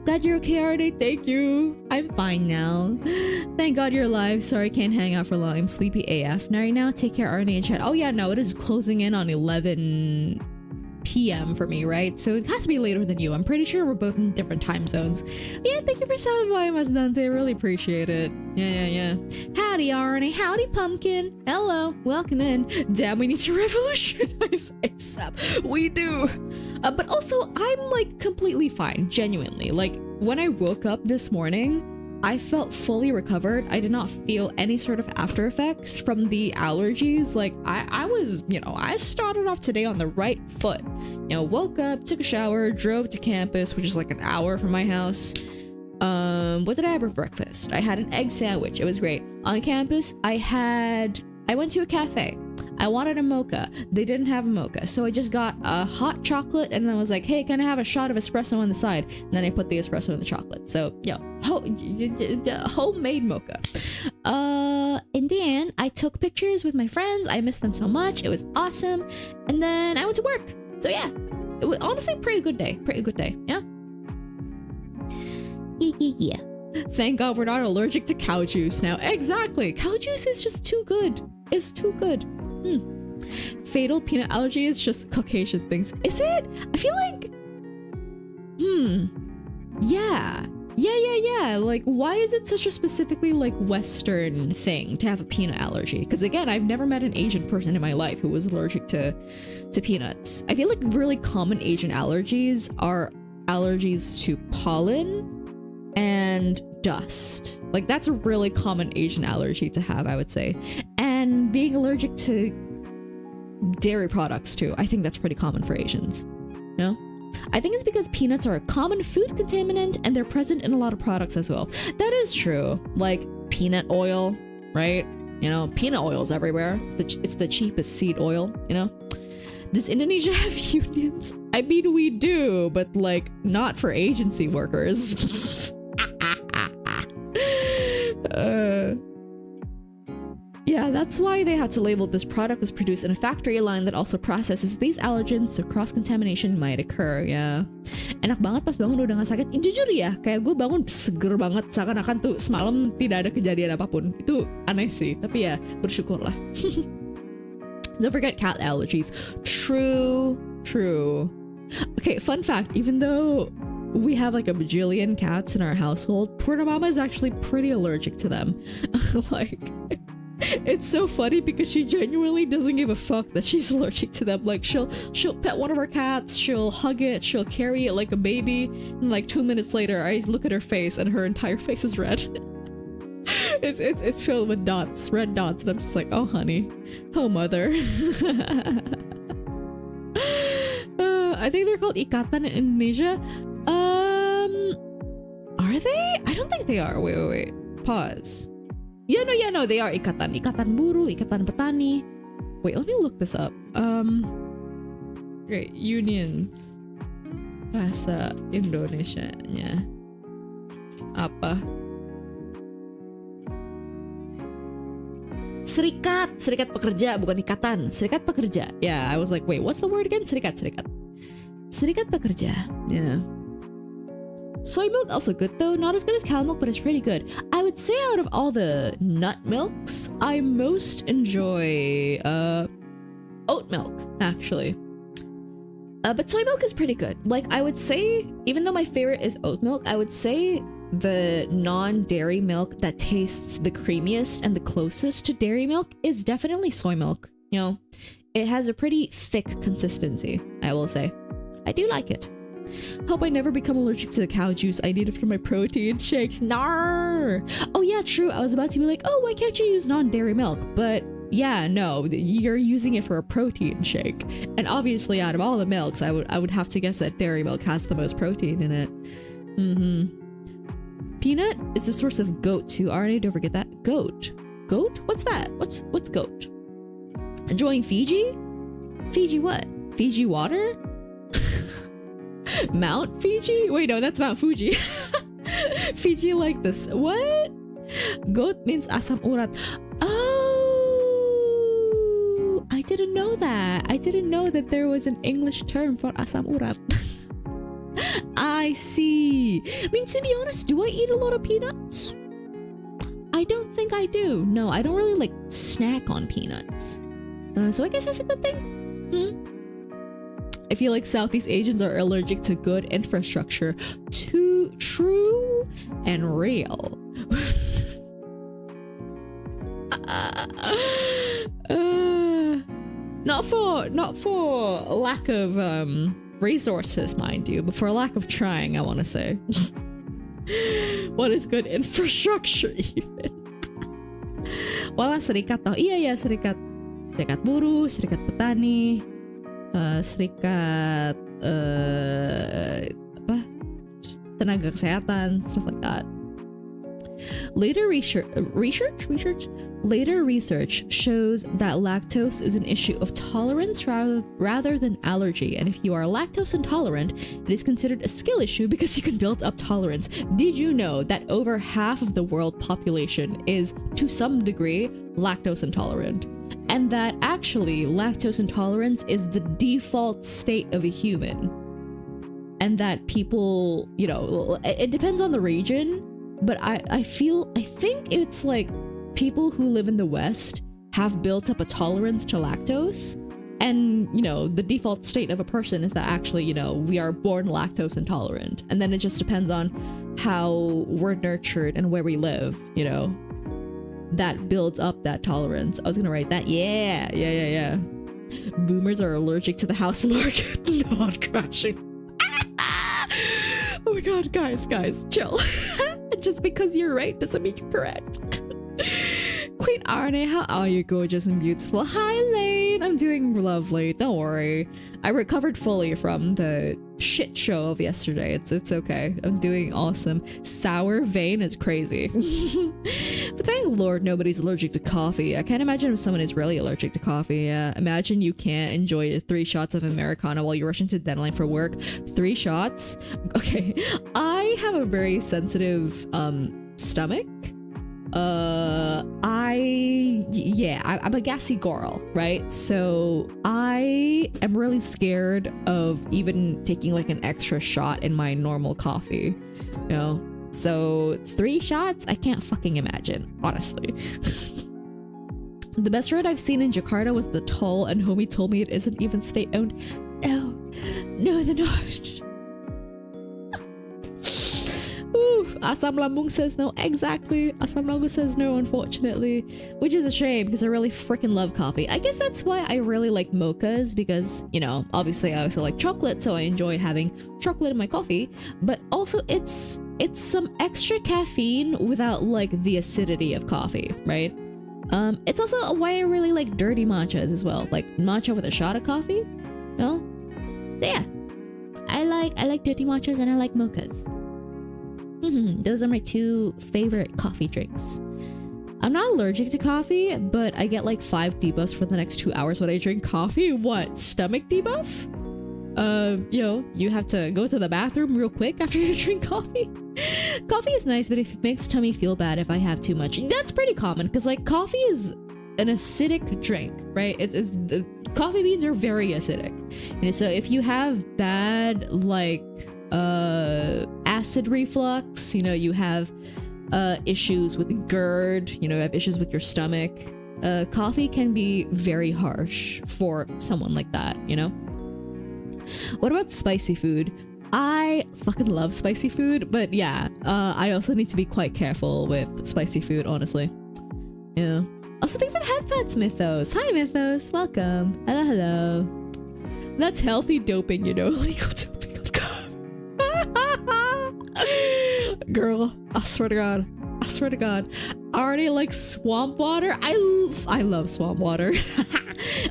Glad you're okay, Arané. Thank you. I'm fine now. Thank God you're alive. Sorry I can't hang out for long. I'm sleepy AF. Now right now, take care, Arané and chat. Oh yeah, no, it is closing in on 11 p.m. for me, right? So it has to be later than you. I'm pretty sure we're both in different time zones. Yeah, thank you for stopping by, Mas Dante. I really appreciate it. Yeah. Howdy, Arané. Howdy, Pumpkin. Hello. Welcome in. Damn, we need to revolutionize ASAP. We do. But also, I'm like completely fine, genuinely. Like when I woke up this morning, I felt fully recovered. I did not feel any sort of after effects from the allergies. Like I was, I started off today on the right foot. Woke up, took a shower, drove to campus, which is like an hour from my house. What did I have for breakfast? I had an egg sandwich. It was great. On campus, I went to a cafe. I wanted a mocha. They didn't have a mocha. So I just got a hot chocolate and then I was like, hey, can I have a shot of espresso on the side? And then I put the espresso in the chocolate. So, homemade mocha. And then I took pictures with my friends. I missed them so much. It was awesome. And then I went to work. So yeah, it was honestly a pretty good day. Yeah. Yeah. Thank God we're not allergic to cow juice now. Exactly. Cow juice is just too good. It's too good. Fatal peanut allergy is just Caucasian things. Is it? I feel like yeah. Like, why is it such a specifically like Western thing to have a peanut allergy? Because again, I've never met an Asian person in my life who was allergic to peanuts. I feel like really common Asian allergies are allergies to pollen and dust. Like that's a really common Asian allergy to have, I would say. And being allergic to dairy products too. I think that's pretty common for Asians. I think it's because peanuts are a common food contaminant and they're present in a lot of products as well. That is true. Like peanut oil, right? Peanut oil's everywhere. It's the cheapest seed oil, Does Indonesia have unions? I mean, we do, but like not for agency workers. Yeah, that's why they had to label this product was produced in a factory line that also processes these allergens, so cross-contamination might occur. Yeah. Enak banget pas bangun udah gak sakit. Jujur ya, kayak gue bangun seger banget, seakan-akan tuh semalam tidak ada kejadian apapun. Itu aneh sih, tapi ya bersyukurlah. Don't forget cat allergies. True. Okay, fun fact, even though we have like a bajillion cats in our household, Purnama is actually pretty allergic to them. Like, It's so funny because she genuinely doesn't give a fuck that she's allergic to them. Like she'll pet one of her cats, she'll hug it, she'll carry it like a baby, and like 2 minutes later I look at her face and her entire face is red. it's filled with dots, red dots, and I'm just like, oh honey, oh mother. I think they're called ikatan in Indonesia. Are they? I don't think they are. Wait. Pause. Yeah, no, they are ikatan. Ikatan buruh, ikatan petani. Wait, let me look this up. Great, unions. Bahasa Indonesianya. Apa? Serikat pekerja, bukan ikatan. Serikat pekerja. Yeah, I was like, wait, what's the word again? Serikat pekerja. Yeah. Soy milk also good though, not as good as cow milk, but it's pretty good. I would say out of all the nut milks, I most enjoy oat milk actually. But soy milk is pretty good. Like I would say, even though my favorite is oat milk, I would say the non-dairy milk that tastes the creamiest and the closest to dairy milk is definitely soy milk. You know, it has a pretty thick consistency, I will say. I do like it. Hope I never become allergic to the cow juice. I need it for my protein shakes. Nar! Oh yeah, true. I was about to be like, oh, why can't you use non-dairy milk? But yeah, no, you're using it for a protein shake. And obviously out of all the milks, I would have to guess that dairy milk has the most protein in it. Peanut is the source of goat too. Arané, don't forget that. Goat? What's that? What's goat? Enjoying Fiji? Fiji what? Fiji water? Mount Fiji? Wait, no, that's Mount Fuji. Fiji like this. What? Goat means asam urat. Oh, I didn't know that. I didn't know that there was an English term for asam urat. I see. I mean, to be honest, do I eat a lot of peanuts? I don't think I do. No, I don't really like snack on peanuts. So I guess that's a good thing. I feel like Southeast Asians are allergic to good infrastructure. Too true and real. Not for lack of resources, mind you, but for a lack of trying, I want to say. What is good infrastructure even? Wala serikat toh. Iya, serikat buruh, serikat petani, serikat tenaga kesehatan, stuff like that. Later research shows that lactose is an issue of tolerance rather than allergy, and if you are lactose intolerant, it is considered a skill issue because you can build up tolerance. Did you know that over half of the world population is, to some degree, lactose intolerant? And that actually lactose intolerance is the default state of a human. And that people, you know, it depends on the region, but I think it's like people who live in the West have built up a tolerance to lactose. And, you know, the default state of a person is that actually, you know, we are born lactose intolerant. And then it just depends on how we're nurtured and where we live, you know. That builds up that tolerance. I was gonna write that. Yeah. Boomers are allergic to the house market. Not crashing. Oh my god, guys, chill. Just because you're right doesn't mean you're correct. Queen Arané, how are you, gorgeous and beautiful? Hi, Lane. I'm doing lovely. Don't worry. I recovered fully from the shit show of yesterday. It's okay. I'm doing awesome. Sour vein is crazy. But thank Lord nobody's allergic to coffee. I can't imagine if someone is really allergic to coffee. Imagine you can't enjoy 3 shots of Americano while you're rushing to the deadline for work. 3 shots? Okay. I have a very sensitive stomach. I'm a gassy girl, right? So I am really scared of even taking like an extra shot in my normal coffee, you know? So 3 shots, I can't fucking imagine, honestly. The best road I've seen in Jakarta was the toll, and homie told me it isn't even state-owned. No, they're not. Ooh, Asam Lambung says no. Exactly. Asam Lambung says no, unfortunately. Which is a shame because I really freaking love coffee. I guess that's why I really like mochas because, you know, obviously I also like chocolate, so I enjoy having chocolate in my coffee. But also it's some extra caffeine without like the acidity of coffee, right? It's also why I really like dirty matchas as well. Like matcha with a shot of coffee. No? Yeah. I like dirty matchas and I like mochas. Those are my two favorite coffee drinks. I'm not allergic to coffee, but I get like 5 debuffs for the next 2 hours when I drink coffee. What? Stomach debuff? You know, you have to go to the bathroom real quick after you drink coffee. Coffee is nice, but if it makes tummy feel bad if I have too much, that's pretty common because like coffee is an acidic drink, right? It's the coffee beans are very acidic, and so if you have bad like acid reflux, you know, you have issues with GERD, you know, you have issues with your stomach, coffee can be very harsh for someone like that, you know. What about spicy food? I fucking love spicy food, but yeah, I also need to be quite careful with spicy food, honestly. Yeah. Also, thank you for the headphones, Mythos. Hi, Mythos. Welcome. Hello, hello. That's healthy doping, you know. Legal doping on coffee. Girl, I swear to God. I swear to God. I already like swamp water. I love swamp water.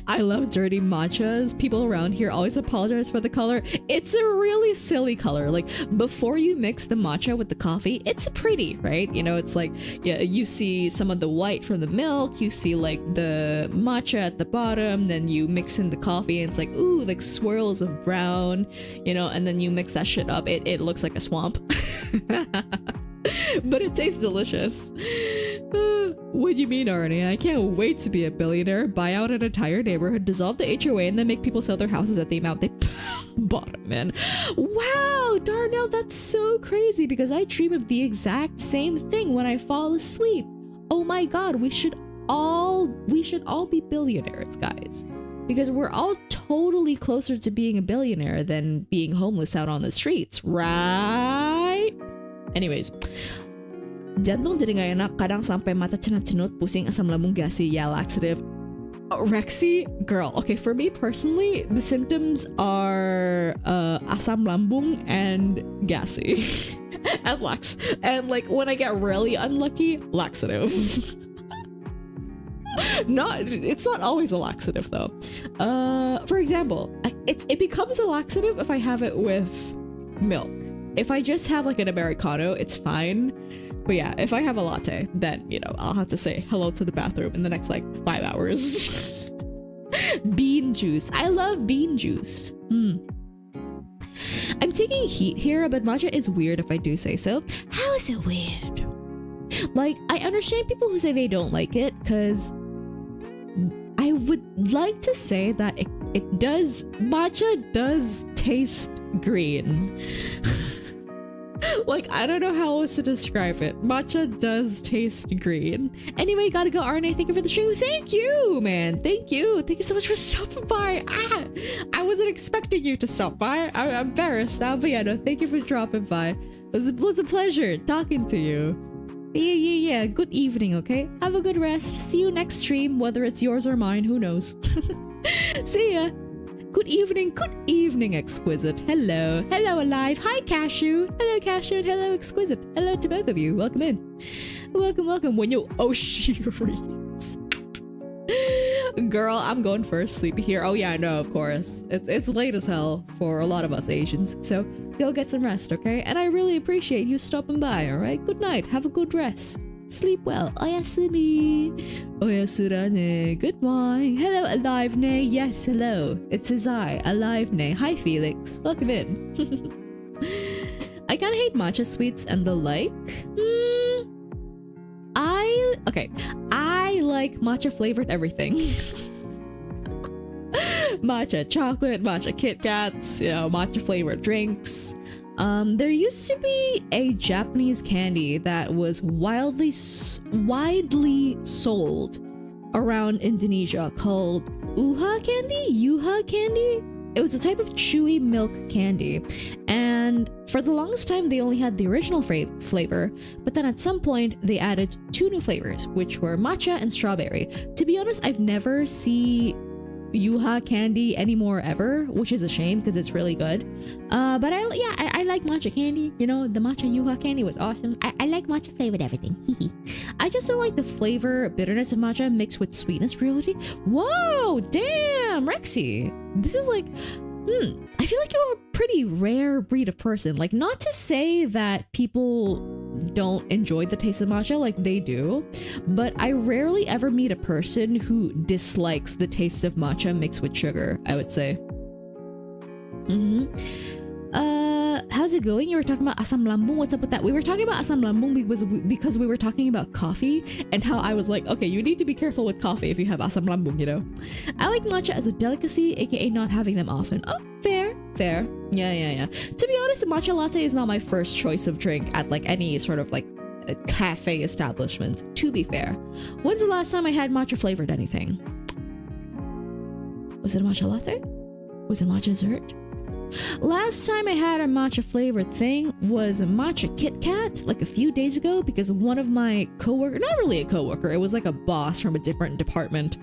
I love dirty matchas. People around here always apologize for the color. It's a really silly color. Like before you mix the matcha with the coffee, it's pretty, right? You know, it's like, yeah, you see some of the white from the milk, you see like the matcha at the bottom, then you mix in the coffee and it's like, ooh, like swirls of brown, you know, and then you mix that shit up. It looks like a swamp. But it tastes delicious. What do you mean, Arané? I can't wait to be a billionaire, buy out an entire neighborhood, dissolve the HOA, and then make people sell their houses at the amount they bought them in. Wow, Darnell, that's so crazy because I dream of the exact same thing when I fall asleep. Oh my God, we should all be billionaires, guys, because we're all totally closer to being a billionaire than being homeless out on the streets, right? Anyways, jantung jadi gak enak, kadang sampai mata cenut-cenut, pusing, asam lambung, gassy, yeah, laxative. Rexy, girl, okay, for me personally, the symptoms are asam lambung and gassy. and like when I get really unlucky, laxative. It's not always a laxative though. For example, it becomes a laxative if I have it with milk. If I just have like an Americano, it's fine. But yeah, if I have a latte, then, you know, I'll have to say hello to the bathroom in the next like 5 hours. Bean juice. I love bean juice. I'm taking heat here, but matcha is weird if I do say so. How is it weird? Like, I understand people who say they don't like it, because I would like to say that matcha does taste green. Like, I don't know how else to describe it. Matcha does taste green. Anyway, gotta go, Arané. Thank you for the stream. Thank you, man. Thank you. Thank you so much for stopping by. I wasn't expecting you to stop by. I'm embarrassed now, but yeah, no, thank you for dropping by. It was a pleasure talking to you. Yeah. Good evening, okay? Have a good rest. See you next stream, whether it's yours or mine. Who knows? See ya. Good evening, Exquisite. Hello, Alive. Hi, Cashew. Hello, Cashew, and hello, Exquisite. Hello to both of you. Welcome in. Welcome. When you she reads. Girl, I'm going for a sleep here. Oh yeah, no, of course. It's late as hell for a lot of us Asians. So go get some rest, okay? And I really appreciate you stopping by, alright? Good night. Have a good rest. Sleep well. Oyasumi. Oyasurane. Good morning. Hello, Alive Nay. Yes, hello. It's Azai. Alive Nay. Hi, Felix. Welcome in. I kinda hate matcha sweets and the like. I like matcha flavored everything. Matcha chocolate, matcha Kit Kats, you know, matcha flavored drinks. There used to be a Japanese candy that was widely sold around Indonesia called Yuha candy? It was a type of chewy milk candy, and And for the longest time, they only had the original flavor, but then at some point, they added 2 new flavors, which were matcha and strawberry. To be honest, I've never seen yuha candy anymore ever, which is a shame because it's really good. But I like matcha candy. You know, the matcha yuha candy was awesome. I like matcha flavored everything. I just don't like the flavor bitterness of matcha mixed with sweetness reality. Whoa, damn, Rexy. This is like, I feel like you're a pretty rare breed of person. Like, not to say that people don't enjoy the taste of matcha, like they do, but I rarely ever meet a person who dislikes the taste of matcha mixed with sugar, I would say. How's it going? You were talking about asam lambung. What's up with that? We were talking about asam lambung because we were talking about coffee and how I was like, okay, you need to be careful with coffee if you have asam lambung, you know? I like matcha as a delicacy, aka not having them often. Oh, fair. Yeah. To be honest, a matcha latte is not my first choice of drink at like any sort of like a cafe establishment, to be fair. When's the last time I had matcha flavored anything? Was it a matcha latte? Was it matcha dessert? Last time I had a matcha flavored thing was a matcha Kit Kat, like a few days ago, because one of my coworkers, not really a coworker, it was like a boss from a different department,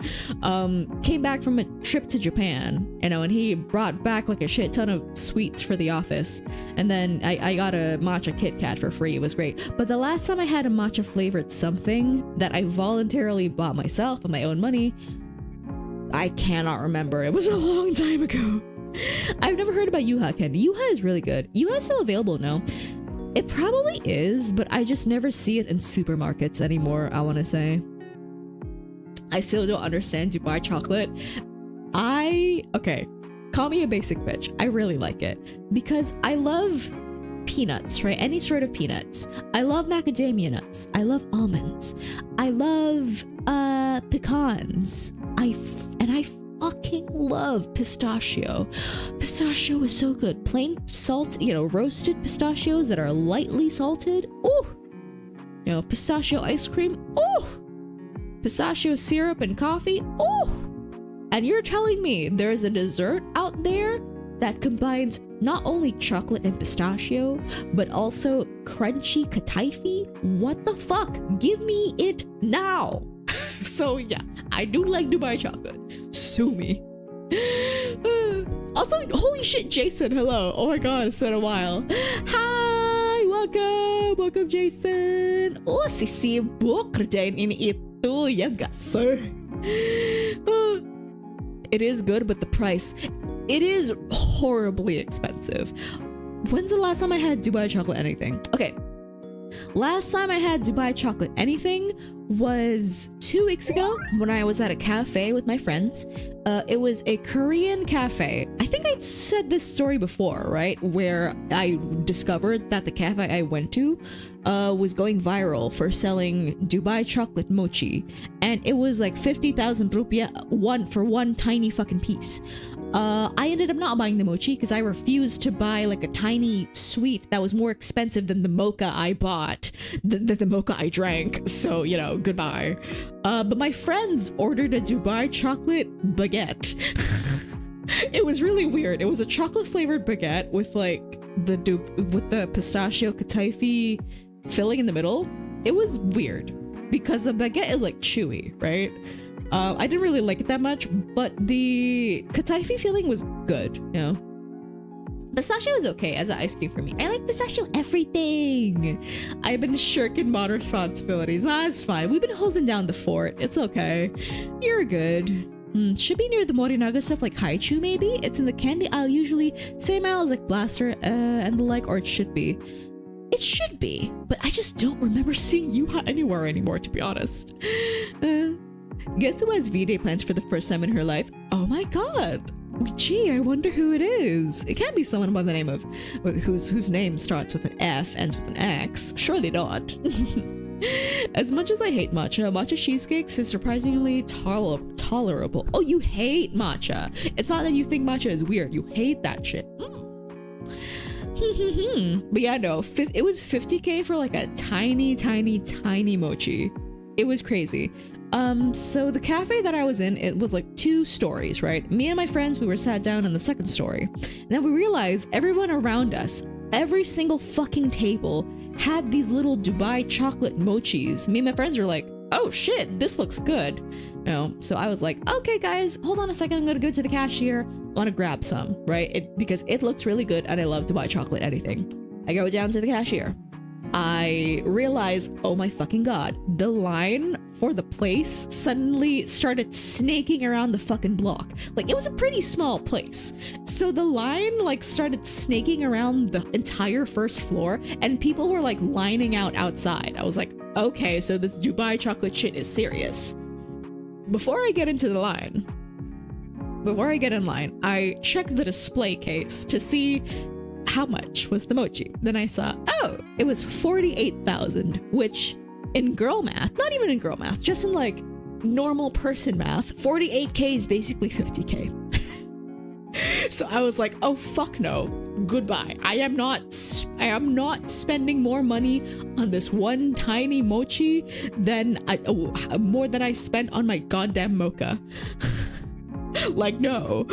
came back from a trip to Japan, you know, and he brought back like a shit ton of sweets for the office, and then I got a matcha Kit Kat for free. It was great. But the last time I had a matcha flavored something that I voluntarily bought myself with my own money, I cannot remember. It was a long time ago. I've never heard about yuha candy. Yuha is really good. Yuha is still available now. It probably is, but I just never see it in supermarkets anymore, I want to say. I still don't understand Dubai chocolate. Okay, call me a basic bitch. I really like it because I love peanuts, right? Any sort of peanuts. I love macadamia nuts. I love almonds. I love pecans. I fucking love pistachio. Pistachio is so good. Plain salt, you know, roasted pistachios that are lightly salted. Ooh. You know, pistachio ice cream. Ooh. Pistachio syrup and coffee. Ooh. And you're telling me there's a dessert out there that combines not only chocolate and pistachio, but also crunchy kataifi? What the fuck? Give me it now. So yeah, I do like Dubai chocolate. Sue me. Also, holy shit, Jason, hello. Oh my god, it's been a while. Hi, welcome Jason. Oh, sibuk kerjain ini itu, ya gak sir? It is good, but the price, it is horribly expensive. When's the last time I had Dubai chocolate anything? Okay, last time I had Dubai chocolate anything was 2 weeks ago when I was at a cafe with my friends. It was a Korean cafe. I think I'd said this story before, right? Where I discovered that the cafe I went to was going viral for selling Dubai chocolate mochi. And it was like 50,000 rupiah for one tiny fucking piece. I ended up not buying the mochi because I refused to buy like a tiny sweet that was more expensive than the mocha I bought, the mocha I drank. So, you know, goodbye. But my friends ordered a Dubai chocolate baguette. It was really weird. It was a chocolate flavored baguette with like with the pistachio kataifi filling in the middle. It was weird because the baguette is like chewy, right? I didn't really like it that much, but the kataifi feeling was good, you know? Pistachio is okay as an ice cream for me. I like pistachio everything. I've been shirking my responsibilities. Nah, it's fine. We've been holding down the fort. It's okay. You're good. Should be near the Morinaga stuff like Haichu maybe? It's in the candy aisle usually. Same aisle as like Blaster and the like, or it should be. It should be, but I just don't remember seeing yuha anywhere anymore, to be honest. Guess who has V-Day plans for the first time in her life? Oh my god! Gee, I wonder who it is. It can't be someone by the name of whose name starts with an F, ends with an X. Surely not. As much as I hate matcha cheesecakes is surprisingly tolerable. Oh, you hate matcha. It's not that you think matcha is weird. You hate that shit. But yeah, no, it was 50k for like a tiny mochi. It was crazy. So the cafe that I was in, it was like 2 stories, right? Me and my friends, we were sat down in the second story. And then we realized everyone around us, every single fucking table had these little Dubai chocolate mochis. Me and my friends were like, oh shit, this looks good. You know, so I was like, okay guys, hold on a second, I'm gonna go to the cashier, I wanna grab some, right? Because it looks really good and I love Dubai chocolate anything. I go down to the cashier. I realize, oh my fucking god, the line for the place suddenly started snaking around the fucking block. Like, it was a pretty small place. So the line like started snaking around the entire first floor and people were like lining out outside. I was like, okay, so this Dubai chocolate shit is serious. Before I get in line, I check the display case to see how much was the mochi. Then I saw, oh, it was 48,000, which in girl math, not even in girl math, just in like normal person math, 48k is basically 50k. So I was like, oh fuck no, goodbye. I am not spending more money on this one tiny mochi than more than I spent on my goddamn mocha. Like, no.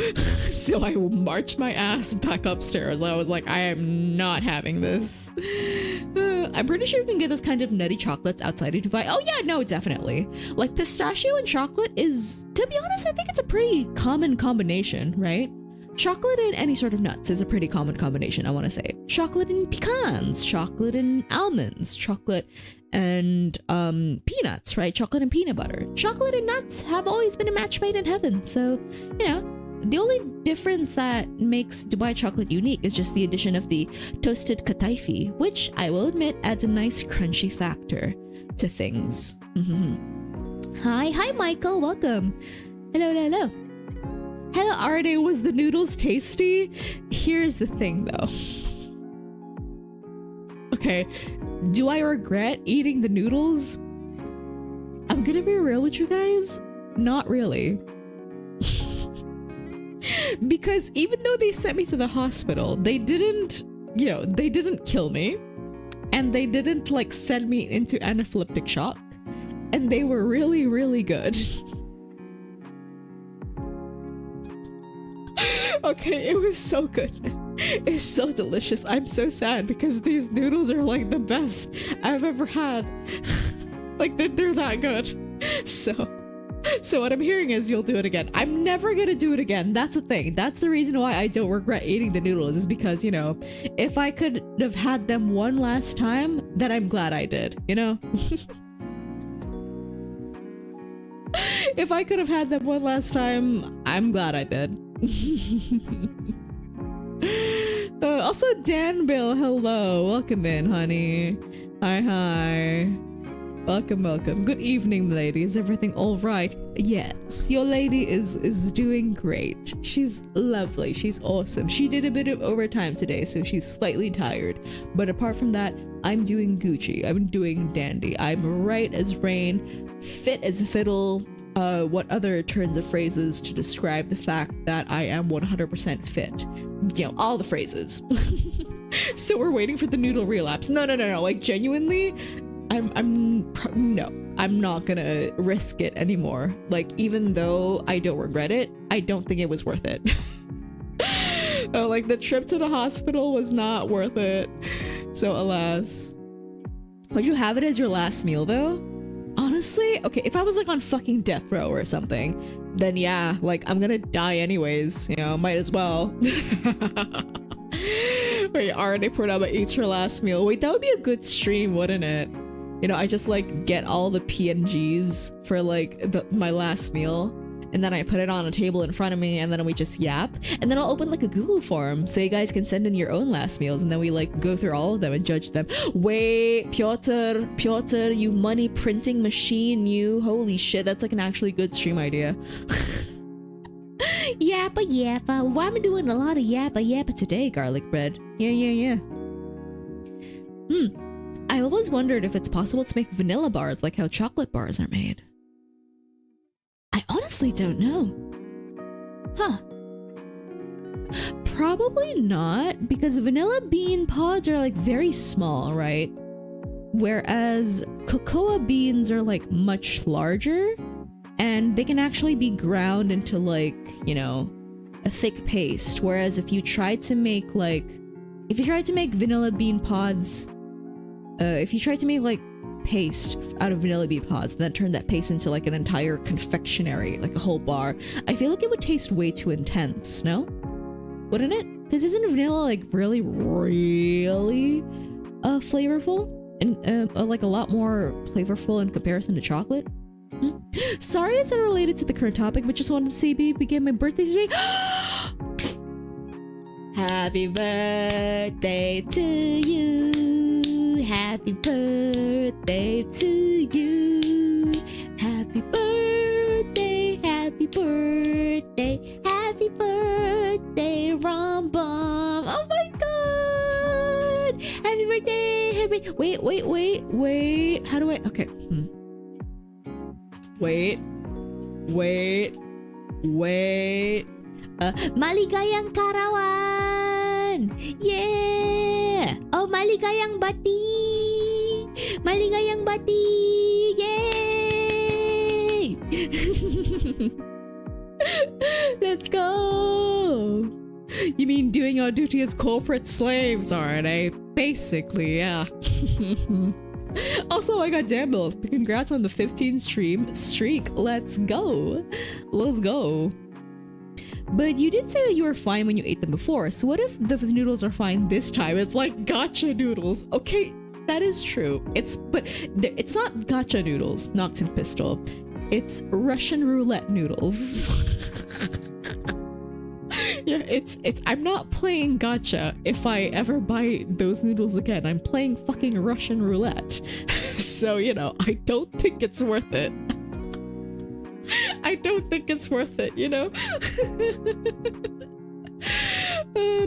So I marched my ass back upstairs. I was like, I am not having this. I'm pretty sure you can get those kind of nutty chocolates outside of Dubai. Oh yeah, no, definitely. Like, pistachio and chocolate is, to be honest, I think it's a pretty common combination, right? Chocolate and any sort of nuts is a pretty common combination, I want to say. Chocolate and pecans, chocolate and almonds, chocolate and peanuts, right? Chocolate and peanut butter. Chocolate and nuts have always been a match made in heaven. So, you know, the only difference that makes Dubai chocolate unique is just the addition of the toasted kataifi, which I will admit adds a nice crunchy factor to things. Hi Michael, welcome. Hello. Hello Arané, was the noodles tasty? Here's the thing though. Okay, do I regret eating the noodles? I'm gonna be real with you guys, not really. Because even though they sent me to the hospital, they didn't, you know, they didn't kill me. And they didn't like send me into anaphylactic shock. And they were really, really good. Okay, it was so good. It's so delicious. I'm so sad because these noodles are like the best I've ever had. Like, they're that good. So what I'm hearing is you'll do it again. I'm never gonna do it again. That's the thing. That's the reason why I don't regret eating the noodles, is because, you know, if I could have had them one last time, then I'm glad I did, you know? If I could have had them one last time, I'm glad I did. Also, Danville, hello. Welcome in, honey. Hi. Welcome. Good evening, lady. Is everything all right? Yes, your lady is doing great. She's lovely. She's awesome. She did a bit of overtime today, so she's slightly tired. But apart from that, I'm doing Gucci. I'm doing dandy. I'm right as rain, fit as a fiddle. What other turns of phrases to describe the fact that I am 100% fit? You know, all the phrases. So we're waiting for the noodle relapse. No. Like, genuinely, I'm not gonna risk it anymore. Like, even though I don't regret it, I don't think it was worth it. Like, the trip to the hospital was not worth it. So alas. Would you have it as your last meal though? Honestly, okay, if I was like on fucking death row or something, then yeah, like, I'm gonna die anyways, you know, might as well. Wait, Arané Purnama eats her last meal. Wait, that would be a good stream, wouldn't it? You know, I just like get all the PNGs for like my last meal, and then I put it on a table in front of me, and then we just yap, and then I'll open like a Google form so you guys can send in your own last meals, and then we like go through all of them and judge them. Wait, Piotr, you money printing machine, you, holy shit, that's like an actually good stream idea. Yappa. Why am I doing a lot of yappa today, garlic bread? Yeah. I always wondered if it's possible to make vanilla bars like how chocolate bars are made. I honestly don't know. Huh. Probably not, because vanilla bean pods are like very small, right? Whereas cocoa beans are like much larger, and they can actually be ground into like, you know, a thick paste. Whereas if you try to make like if you try to make vanilla bean pods, if you try to make like paste out of vanilla bean pods and then turn that paste into like an entire confectionery, like a whole bar, I feel like it would taste way too intense, no? Wouldn't it? Because isn't vanilla like really flavorful and like a lot more flavorful in comparison to chocolate? Sorry it's unrelated to the current topic, but just wanted to say babe began my birthday today. Happy birthday to you. Happy birthday to you. Happy birthday, happy birthday, happy birthday, Rombom. Oh my god! Happy birthday, happy... Wait. How do I... Okay. Wait. Maligayang Karawan! Yeah! Oh, maligayang bati! Maligayang bati! Yay! Let's go! You mean doing our duty as corporate slaves, Arané? Basically, yeah. Also, I got Jambil. Congrats on the 15 streak. Let's go. But you did say that you were fine when you ate them before, so what if the noodles are fine this time? It's like gacha noodles. Okay, that is true. It's not gacha noodles, Nox and Pistol. It's Russian roulette noodles. Yeah, it's I'm not playing gacha if I ever buy those noodles again. I'm playing fucking Russian roulette. So, you know, I don't think it's worth it. I don't think it's worth it, you know?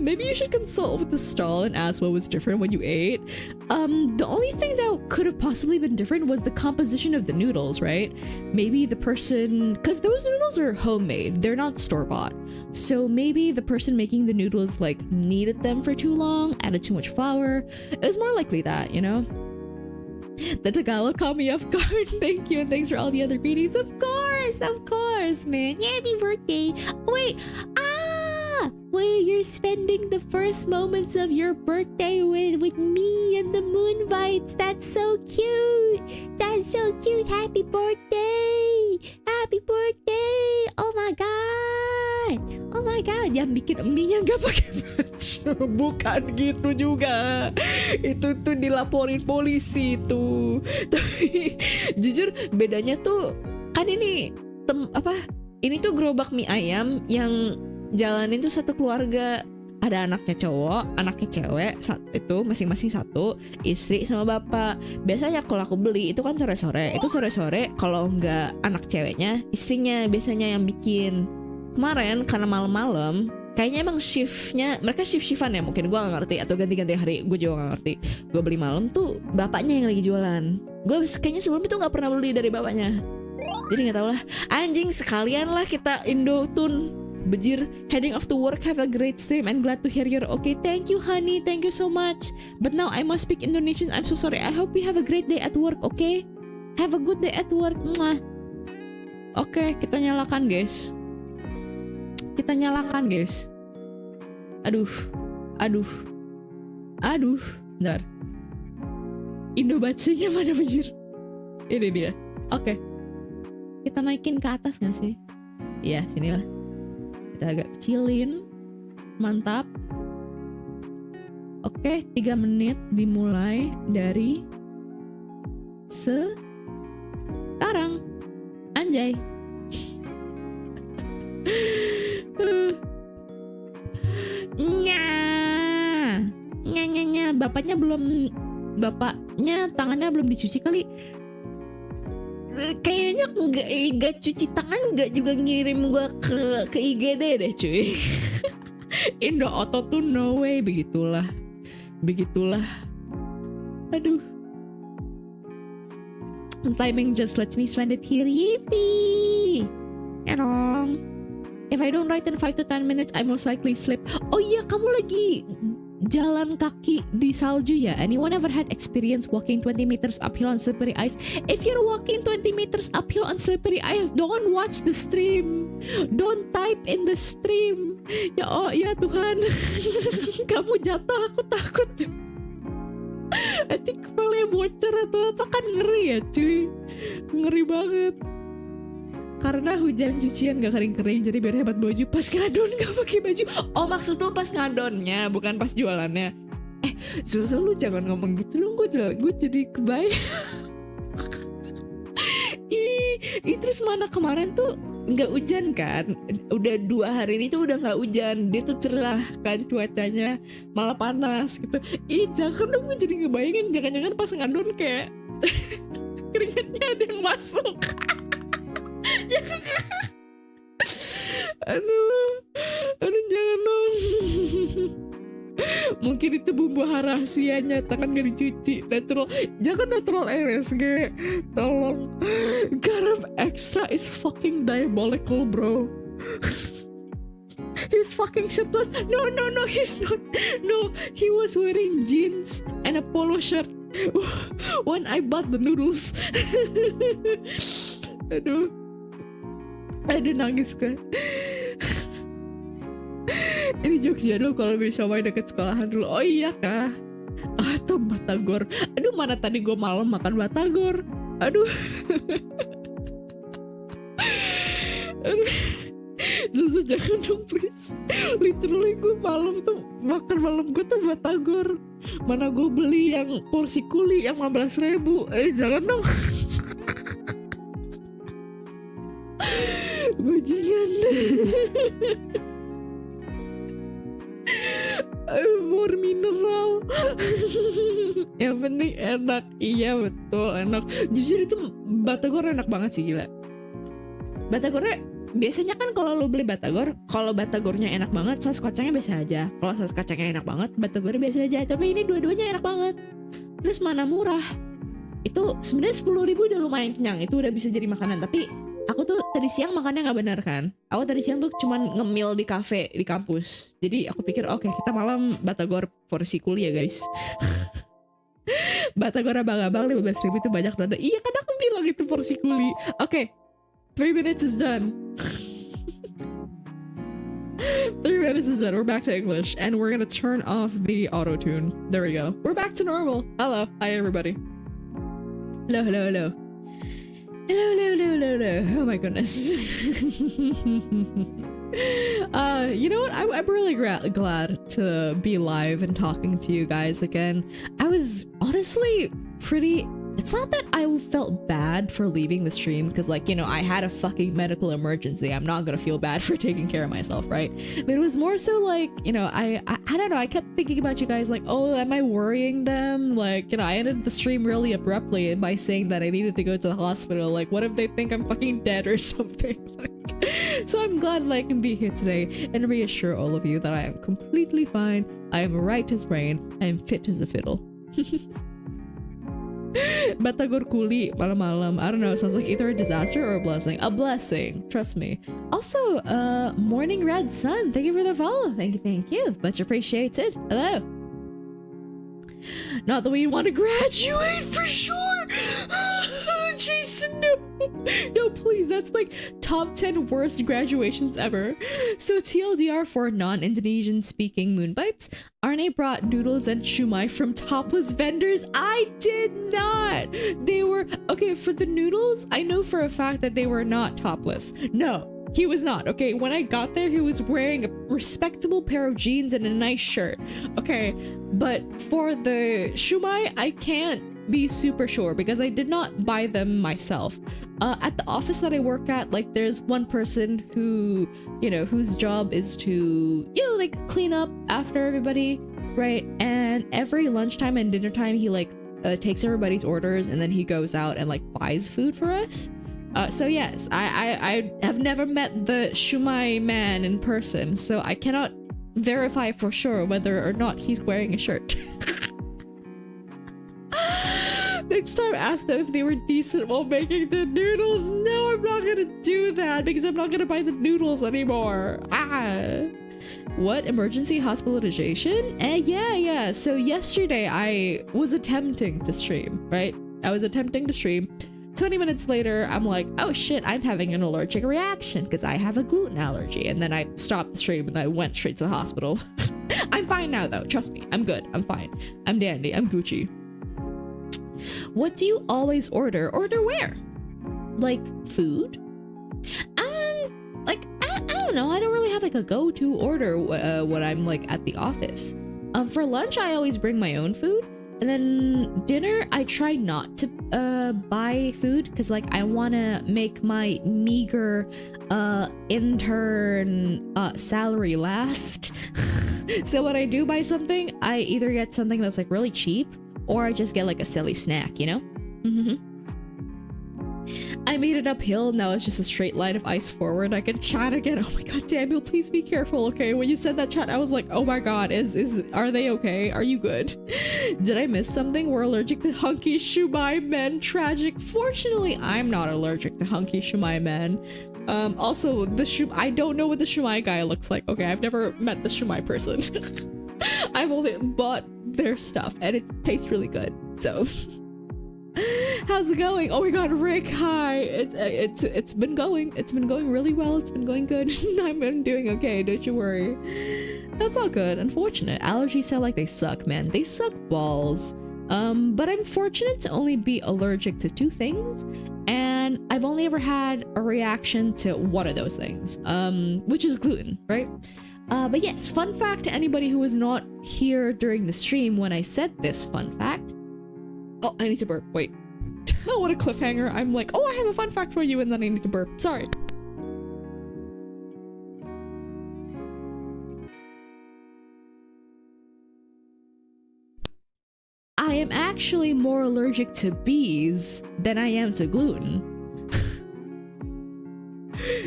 Maybe you should consult with the stall and ask what was different when you ate. The only thing that could have possibly been different was the composition of the noodles, right? Maybe the person... Because those noodles are homemade. They're not store-bought. So maybe the person making the noodles, like, kneaded them for too long, added too much flour. It was more likely that, you know? The Tagalog caught me off guard. Thank you, and thanks for all the other greetings. Of course, man. Yeah, happy birthday. Wait, you're spending the first moments of your birthday with me and the Moonbites. That's so cute. Happy birthday. Oh my god. Yang bikin eminya gak pakai baju. Bukan gitu juga. Itu tuh dilaporin polisi tuh. Tapi jujur bedanya tuh kan ini ini tuh gerobak mie ayam yang jalanin tuh satu keluarga. Ada anaknya cowok, anaknya cewek, itu masing-masing satu, istri sama bapak. Biasanya kalau aku beli itu kan sore-sore. Itu sore-sore kalau nggak anak ceweknya, istrinya biasanya yang bikin. Kemarin karena malam-malam, kayaknya emang mereka shift-shiftan ya, mungkin gue gak ngerti, atau ganti-ganti hari, gue juga gak ngerti. Gue beli malam tuh bapaknya yang lagi jualan. Gue kayaknya sebelum itu gak pernah beli dari bapaknya. Jadi gak tau lah. Anjing, sekalian lah kita Indotune. Bejir, heading off to work. Have a great stream and glad to hear you're okay. Thank you, honey. Thank you so much. But now I must speak Indonesian. I'm so sorry. I hope you have a great day at work, okay? Have a good day at work. Mwah. Oke, kita nyalakan, guys. Aduh. Bentar. Indobatsunya mana, bejir? Ini dia. Oke. Kita naikin ke atas gak sih? Iya, sinilah. Kita agak kecilin. Mantap. Oke, 3 menit dimulai dari sekarang. Anjay. Nya. Bapaknya tangannya belum dicuci kali. Kayaknya enggak cuci tangan, enggak juga ngirim gua ke IGD deh, cuy. Indo Auto tuh no way. Begitulah. Aduh. Timing just lets me spend it here. Yippee. If I don't write in 5 to 10 minutes, I most likely sleep. Oh iya, kamu lagi jalan kaki di salju ya? Anyone ever had experience walking 20 meters uphill on slippery ice? If you're walking 20 meters uphill on slippery ice, don't watch the stream. Don't type in the stream. Ya oh ya Tuhan. Kamu jatuh, aku takut. I think kepalanya bocor atau apa, kan ngeri ya cuy. Ngeri banget. Karena hujan cucian gak kering-kering, jadi biar hemat baju pas ngadon gak pakai baju. Oh maksud lu pas ngadonnya, bukan pas jualannya. Susah lu jangan ngomong gitu dong, gue jadi kebayang. Terus mana kemarin tuh nggak hujan kan? Udah 2 hari ini tuh udah nggak hujan, dia tuh cerah kan cuacanya, malah panas gitu. Jangan dong, gue jadi ngebayangin jangan-jangan pas ngadon kayak keringetnya ada yang masuk. aduh jangan dong. Mungkin itu bumbu rahasianya, tangan gak dicuci, natural. Jangan natural MSG, tolong. Garam extra is fucking diabolical bro. He's fucking shirtless. No, he's not. No, he was wearing jeans and a polo shirt when I bought the noodles. Aduh nangis gue. Ini jokes jadul kalau bisa main deket sekolahan dulu. Oh iya kah? Atau batagor. Aduh mana tadi gue malam makan batagor. Aduh Susu jangan dong please. Literally gue malam tuh makan malam gue tuh batagor. Mana gue beli yang porsi kuli yang 15.000. Jangan dong. Bajingan. More mineral. Yang penting enak. Iya betul enak. Jujur itu batagor enak banget sih, gila. Batagornya biasanya kan kalau lo beli batagor, kalau batagornya enak banget, saus kacangnya biasa aja. Kalau saus kacangnya enak banget, batagornya biasa aja. Tapi ini dua-duanya enak banget. Terus mana murah? Itu sebenarnya 10.000 udah lumayan kenyang. Itu udah bisa jadi makanan. Tapi aku tuh tadi siang makannya nggak benar kan. Aku tadi siang tuh cuman ngemil di cafe di kampus. Jadi aku pikir oke, kita malam batagor porsi kuli ya guys. Batagor abang-abang 15.000 itu banyak banget. Iya kan aku bilang itu porsi kuli. Oke, 3 minutes is done. 3 minutes is done. We're back to English and we're gonna turn off the auto tune. There we go. We're back to normal. Hello. Hi everybody. Hello. Hello. Oh my goodness. You know what? I'm really glad to be live and talking to you guys again. I was honestly pretty... It's not that I felt bad for leaving the stream because, like, you know, I had a fucking medical emergency. I'm not gonna feel bad for taking care of myself, right? But it was more so like, you know, I don't know. I kept thinking about you guys, like, oh, am I worrying them? Like, you know, I ended the stream really abruptly by saying that I needed to go to the hospital. Like, what if they think I'm fucking dead or something? Like, so I'm glad that I can be here today and reassure all of you that I am completely fine. I am right as rain. I am fit as a fiddle. Batagor kuli malam-malam. I don't know, it sounds like either a disaster or a blessing. A blessing, trust me. Also, Morning Red Sun, thank you for the follow. Thank you. Much appreciated. Hello. Not that we want to graduate for sure. Jason, no, please. That's like top 10 worst graduations ever. So TLDR for non-Indonesian speaking moonbites, Arané brought noodles and shumai from topless vendors. I did not. They were okay for the noodles. I know for a fact that they were not topless. No, he was not. Okay, when I got there, he was wearing a respectable pair of jeans and a nice shirt. Okay, but for the shumai, I can't be super sure because I did not buy them myself. At the office that I work at, like, there's one person who, you know, whose job is to, you know, like, clean up after everybody, right? And every lunchtime and dinner time, he like takes everybody's orders and then he goes out and like buys food for us. So yes, I have never met the shumai man in person, so I cannot verify for sure whether or not he's wearing a shirt. Next time, ask them if they were decent while making the noodles. No, I'm not gonna do that because I'm not gonna buy the noodles anymore. What? Emergency hospitalization? Yeah. So yesterday I was attempting to stream, right? I was attempting to stream. 20 minutes later, I'm like, oh shit, I'm having an allergic reaction because I have a gluten allergy. And then I stopped the stream and I went straight to the hospital. I'm fine now though, trust me. I'm good, I'm fine. I'm dandy, I'm Gucci. What do you always order? Order where? Like food? I don't know. I don't really have like a go-to order when I'm like at the office. For lunch, I always bring my own food. And then dinner, I try not to buy food because like I want to make my meager intern salary last. So when I do buy something, I either get something that's like really cheap or I just get like a silly snack, you know? I made it uphill, now it's just a straight line of ice forward. I can chat again. Oh my god, Daniel, please be careful, okay? When you said that chat, I was like, oh my god, are they okay? Are you good? Did I miss something? We're allergic to hunky shumai men. Tragic. Fortunately, I'm not allergic to hunky shumai men. Also, I don't know what the shumai guy looks like. Okay, I've never met the shumai person. I've only bought their stuff and it tastes really good, so... How's it going? Oh my god, Rick, hi. It's been going really well. It's been going good. I'm doing okay, don't you worry. That's all good. Unfortunate. Allergies sound like they suck, man. They suck balls. But I'm fortunate to only be allergic to 2 things, and I've only ever had a reaction to one of those things, which is gluten, right? But yes, fun fact to anybody who was not here during the stream when I said this fun fact. Oh, I need to burp. Wait. Oh, what a cliffhanger. I'm like, oh, I have a fun fact for you, and then I need to burp. Sorry. I am actually more allergic to bees than I am to gluten.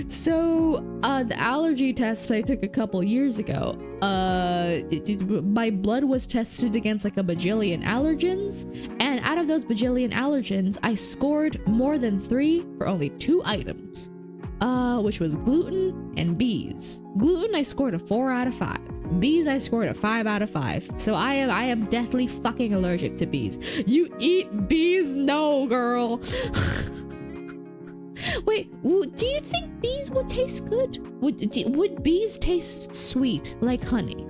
So, the allergy test I took a couple years ago, my blood was tested against like a bajillion allergens, and out of those bajillion allergens, I scored more than 3 for only 2 items, which was gluten and bees. Gluten, I scored a 4 out of 5. Bees, I scored a 5 out of 5. So I am deathly fucking allergic to bees. You eat bees? No, girl. Wait, do you think bees would taste good? Would bees taste sweet like honey?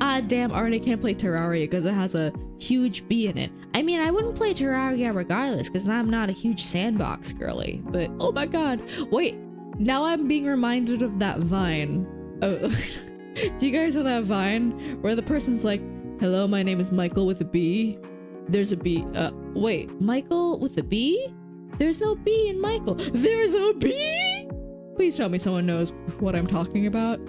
Ah, damn, Arané can't play Terraria because it has a huge bee in it. I mean, I wouldn't play Terraria regardless because I'm not a huge sandbox girly. But oh my god, wait, now I'm being reminded of that Vine. Oh, do you guys know that Vine where the person's like, hello, my name is Michael with a B. There's a B. Wait, Michael with a B? There's no B in Michael. There's a B? Please tell me someone knows what I'm talking about.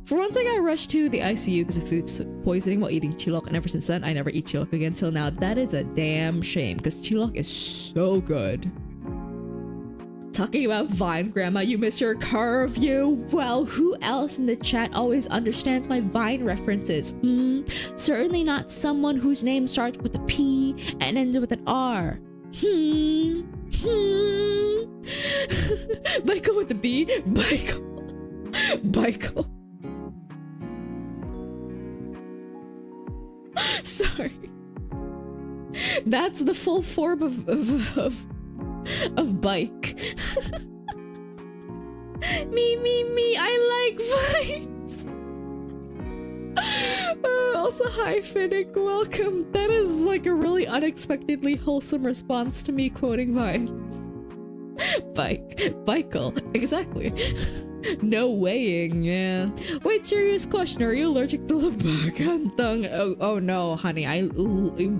For once, I got rushed to the ICU because of food poisoning while eating chilok, and ever since then, I never eat chilok again till now. That is a damn shame because chilok is so good. Talking about Vine, Grandma, you miss your curfew. Well, who else in the chat always understands my Vine references? Certainly not someone whose name starts with a P and ends with an R. Michael with a B? Michael. Sorry. That's the full form of bike. me, I like vines. Also, hi Finnick, welcome. That is like a really unexpectedly wholesome response to me quoting vines. Michael, exactly. No weighing, yeah. Wait, serious question, are you allergic to labagantang? Oh no, honey,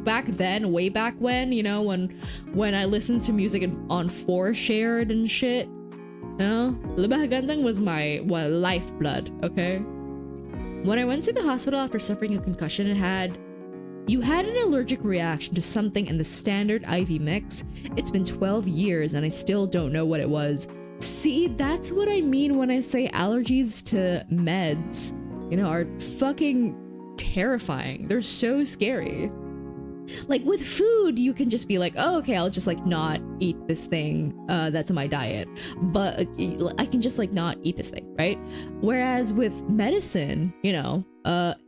back then, way back when, you know, when I listened to music on 4 shared and shit, you know, labagantang was my lifeblood, okay? When I went to the hospital after suffering a concussion, you had an allergic reaction to something in the standard IV mix. It's been 12 years and I still don't know what it was. See, that's what I mean when I say allergies to meds, you know, are fucking terrifying. They're so scary. Like with food, you can just be like, oh, okay, I'll just like not eat this thing that's in my diet, but I can just like not eat this thing, right? Whereas with medicine, you know,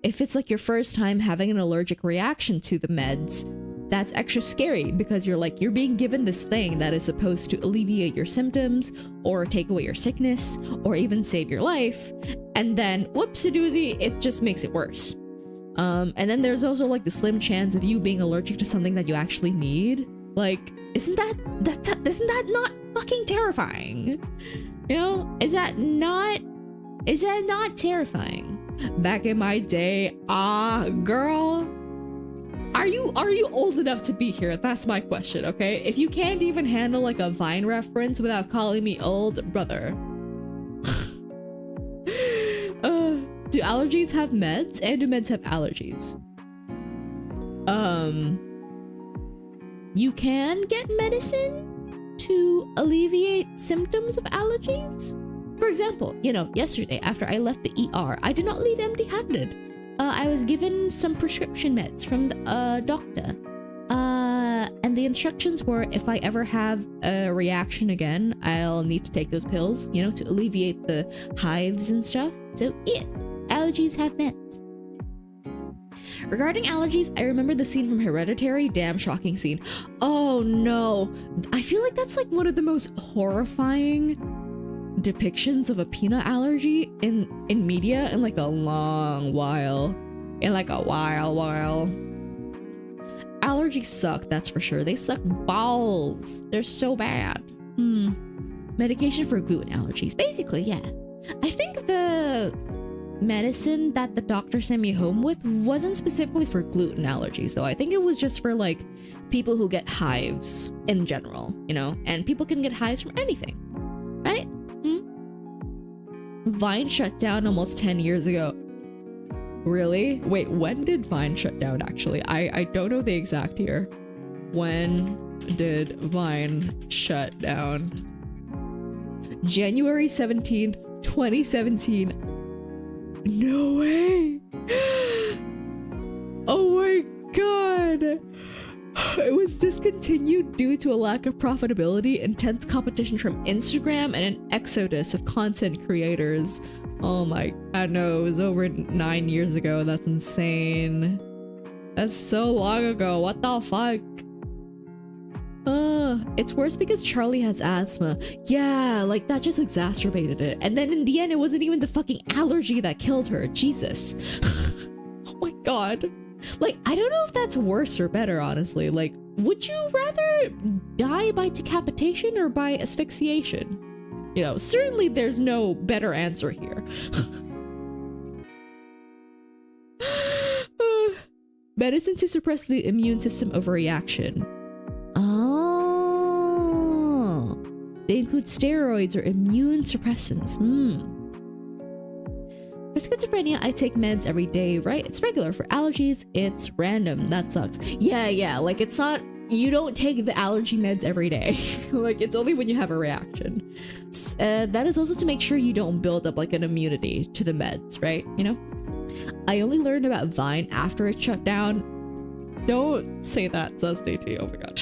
if it's like your first time having an allergic reaction to the meds, that's extra scary because you're being given this thing that is supposed to alleviate your symptoms or take away your sickness or even save your life, and then whoopsie-doozy, it just makes it worse. And then there's also like the slim chance of you being allergic to something that you actually need. Like, isn't that not fucking terrifying? You know, is that not terrifying? Back in my day, girl, are you old enough to be here? That's my question, okay? If you can't even handle like a Vine reference without calling me old, brother. Do allergies have meds? And do meds have allergies? You can get medicine to alleviate symptoms of allergies. For example, you know, yesterday after I left the ER, I did not leave empty-handed. I was given some prescription meds from the doctor. And the instructions were if I ever have a reaction again, I'll need to take those pills, you know, to alleviate the hives and stuff. So yes, allergies have meds. Regarding allergies, I remember the scene from Hereditary. Damn shocking scene. Oh no. I feel like that's like one of the most horrifying depictions of a peanut allergy in media in like a long while. In like a while. Allergies suck, that's for sure. They suck balls. They're so bad. Medication for gluten allergies. Basically, yeah. I think the medicine that the doctor sent me home with wasn't specifically for gluten allergies, though. I think it was just for like people who get hives in general, you know? And people can get hives from anything, right? Vine shut down almost 10 years ago. Really? Wait, when did Vine shut down, actually? I don't know the exact year. When did Vine shut down? January 17th, 2017. No way! Oh my god! It was discontinued due to a lack of profitability, intense competition from Instagram, and an exodus of content creators. Oh my god, no, it was over 9 years ago. That's insane. That's so long ago. What the fuck? It's worse because Charlie has asthma. Yeah, like that just exacerbated it. And then in the end, it wasn't even the fucking allergy that killed her. Jesus. Oh my god. Like, I don't know if that's worse or better, honestly. Like, would you rather die by decapitation or by asphyxiation? You know, certainly there's no better answer here. Medicine to suppress the immune system overreaction. Oh. They include steroids or immune suppressants. For schizophrenia, I take meds every day, right? It's regular. For allergies, it's random. That sucks. Yeah, like it's not, you don't take the allergy meds every day. Like it's only when you have a reaction. That is also to make sure you don't build up like an immunity to the meds, right? You know? I only learned about Vine after it shut down. Don't say that, says DT. Oh my god.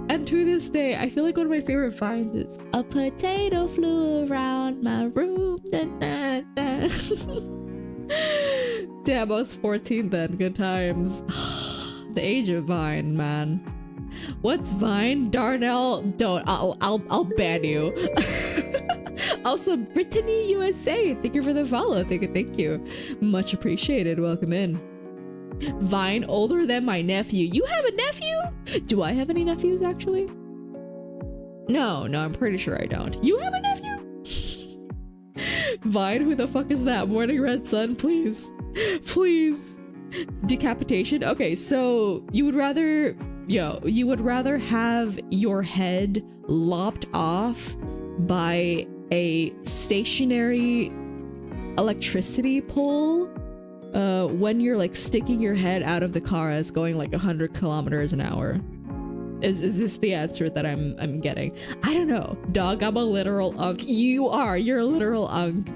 And to this day, I feel like one of my favorite Vines is a potato flew around my room. Da, da, da. Damn, I was 14 then. Good times. The age of Vine, man. What's Vine? Darnell, don't. I'll ban you. Also, Brittany USA, thank you for the follow. Thank you. Much appreciated. Welcome in. Vine older than my nephew. You have a nephew? Do I have any nephews, actually? No, I'm pretty sure I don't. You have a nephew? Vine, who the fuck is that? Morning Red Sun, please. Please. Decapitation? Okay, so you would rather have your head lopped off by a stationary electricity pole when you're like sticking your head out of the car as going like 100 kilometers an hour. Is this the answer that I'm getting? I don't know. Dog, I'm a literal unk. You're a literal unk.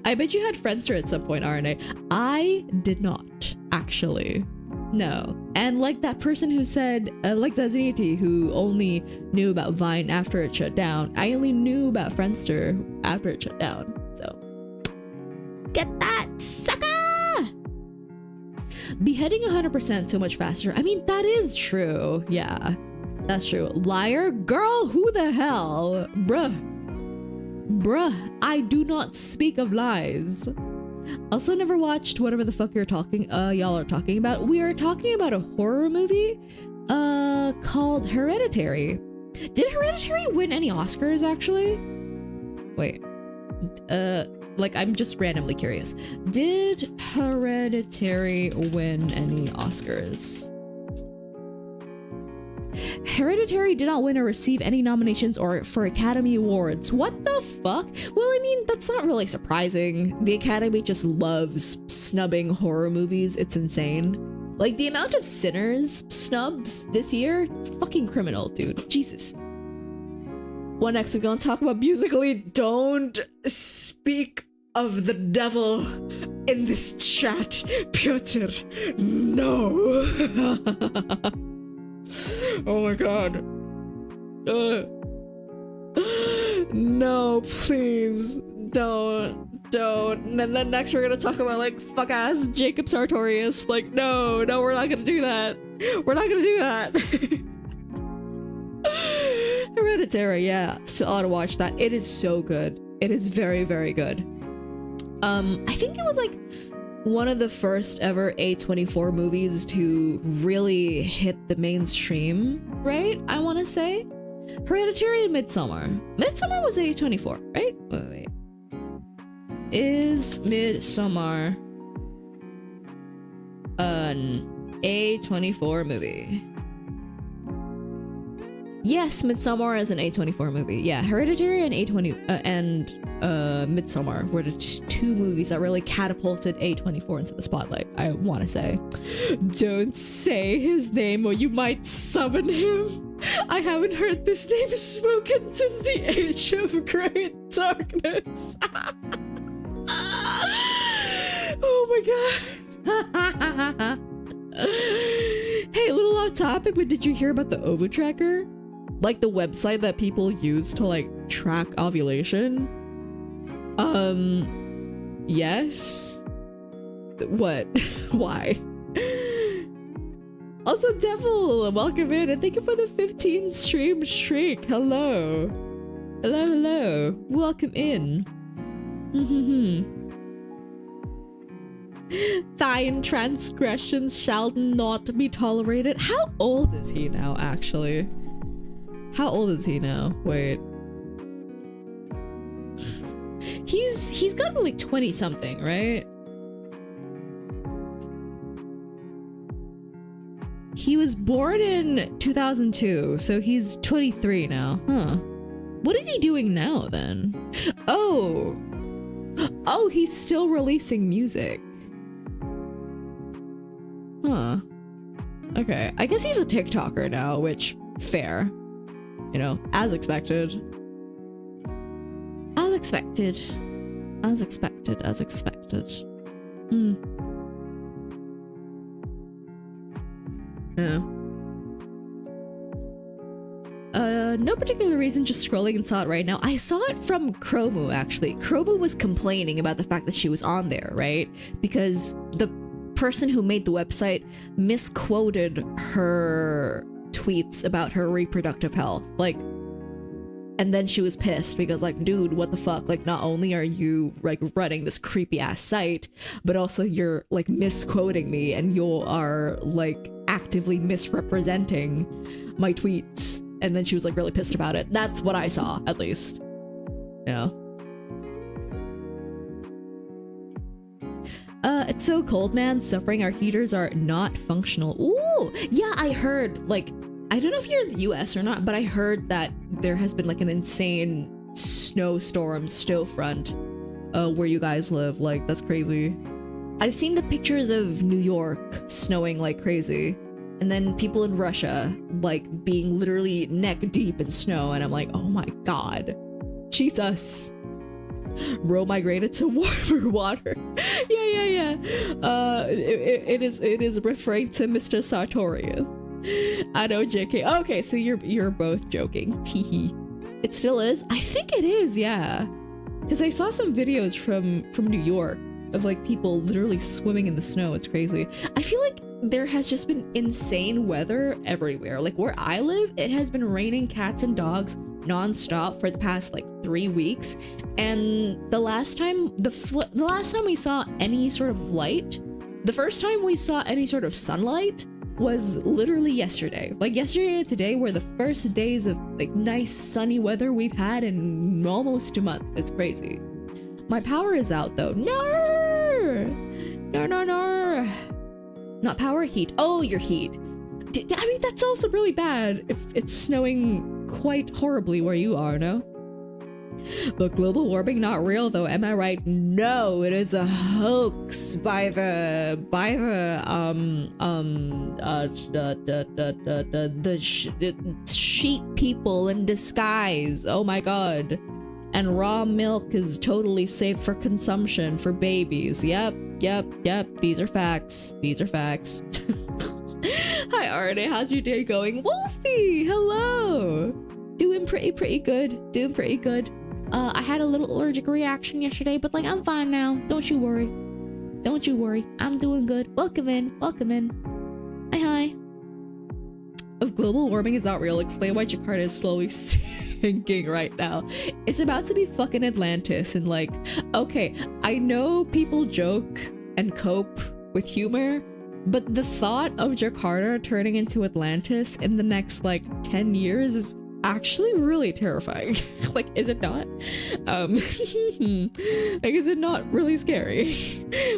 I bet you had Friendster at some point, Arané. I did not, actually. No. And like that person who said, like Zazaniti, who only knew about Vine after it shut down, I only knew about Friendster after it shut down. So, get that, sucker! Beheading 100% so much faster. I mean, that is true. Yeah, that's true. Liar? Girl, who the hell? Bruh, I do not speak of lies. Also never watched whatever the fuck y'all are talking about. We are talking about a horror movie called Hereditary. Did Hereditary win any Oscars, actually? Wait. Like, I'm just randomly curious. Did Hereditary win any Oscars? Hereditary did not win or receive any nominations or for Academy Awards. What the fuck? Well, I mean, that's not really surprising. The Academy just loves snubbing horror movies. It's insane. Like, the amount of Sinners snubs this year, fucking criminal, dude. Jesus. What next? We're gonna talk about Musically. Don't speak of the devil in this chat, Piotr. No. Oh my god. No, please don't. And then next we're gonna talk about like fuck ass Jacob Sartorius. Like, no, we're not gonna do that. We're not gonna do that. Hereditary, yeah. Still ought to watch that. It is so good. It is very, very good. I think it was like one of the first ever A24 movies to really hit the mainstream, right? I want to say Hereditary and Midsommar. Midsommar was A24, right? Wait. Is Midsommar an A24 movie? Yes, Midsommar is an A24 movie. Yeah, Hereditary and Midsommar were the two movies that really catapulted A24 into the spotlight, I want to say. Don't say his name or you might summon him. I haven't heard this name spoken since the age of great darkness. Oh my god. Hey, a little off topic, but did you hear about the Ovo Tracker? Like the website that people use to like track ovulation? Yes? What? Why? Also, Devil, welcome in, and thank you for the 15 stream streak. Hello. Hello. Welcome in. Thine transgressions shall not be tolerated. How old is he now, actually? How old is he now? Wait. He's got to be like 20 something, right? He was born in 2002, so he's 23 now. Huh. What is he doing now then? Oh, he's still releasing music. Huh. Okay, I guess he's a TikToker now, which, fair. You know, as expected. As expected. Yeah. No particular reason, just scrolling and saw it right now. I saw it from Chromu, actually. Chromu was complaining about the fact that she was on there, right? Because the person who made the website misquoted her tweets about her reproductive health. Like, and then she was pissed because like, dude, what the fuck? Like, not only are you like running this creepy ass site, but also you're like misquoting me and you are like actively misrepresenting my tweets. And then she was like really pissed about it. That's what I saw, at least. You know? It's so cold, man. Suffering. Our heaters are not functional. Ooh! Yeah, I heard, like, I don't know if you're in the US or not, but I heard that there has been like an insane snowstorm front where you guys live. Like, that's crazy. I've seen the pictures of New York snowing like crazy. And then people in Russia, like, being literally neck deep in snow. And I'm like, oh my god. Jesus. Ro migrated to warmer water. Yeah. It is referring to Mr. Sartorius. I know, JK. Okay, so you're both joking. Teehee. It still is? I think it is, yeah. Because I saw some videos from New York of like people literally swimming in the snow. It's crazy. I feel like there has just been insane weather everywhere. Like where I live, it has been raining cats and dogs non-stop for the past like 3 weeks. And the last time we saw any sort of light, the first time we saw any sort of sunlight was literally yesterday. Like yesterday and today were the first days of like nice sunny weather we've had in almost a month. It's crazy. My power is out though. No. Not power, heat. Oh, your heat. I mean, that's also really bad if it's snowing quite horribly where you are, no? But global warming not real though, am I right? No, it is a hoax by the sheep people in disguise. Oh my god. And raw milk is totally safe for consumption for babies. Yep. These are facts. Hi Arané, how's your day going? Wolfie, hello. Doing pretty good. I had a little allergic reaction yesterday, but like I'm fine now. Don't you worry. I'm doing good. Welcome in. Hi. If global warming is not real, explain why Jakarta is slowly sinking right now. It's about to be fucking Atlantis, and like, okay, I know people joke and cope with humor, but the thought of Jakarta turning into Atlantis in the next like 10 years is actually really terrifying. Like, is it not? Like, is it not really scary?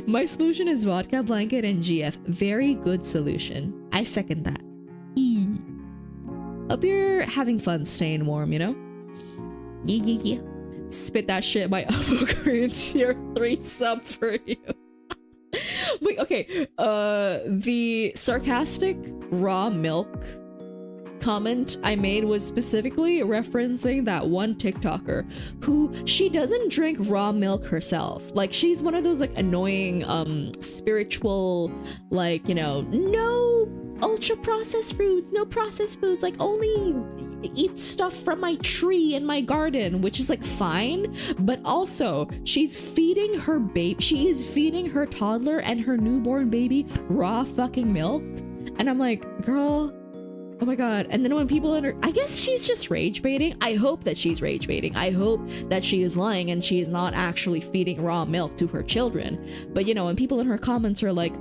My solution is vodka, blanket, and GF. Very good solution. I second that. Hope you're having fun staying warm, you know? Yeah. Spit that shit, my elbow Korean tier 3 sub for you. Wait, okay. The sarcastic raw milk comment I made was specifically referencing that one TikToker who she doesn't drink raw milk herself. Like, she's one of those like annoying spiritual, like, you know, no ultra processed foods, no processed foods, like only eat stuff from my tree in my garden, which is like fine, but also she is feeding her toddler and her newborn baby raw fucking milk, and I'm like, girl, oh my god. And then when people I guess she's just rage baiting. I hope that she's rage baiting. I hope that she is lying and she is not actually feeding raw milk to her children. But you know, when people in her comments are like,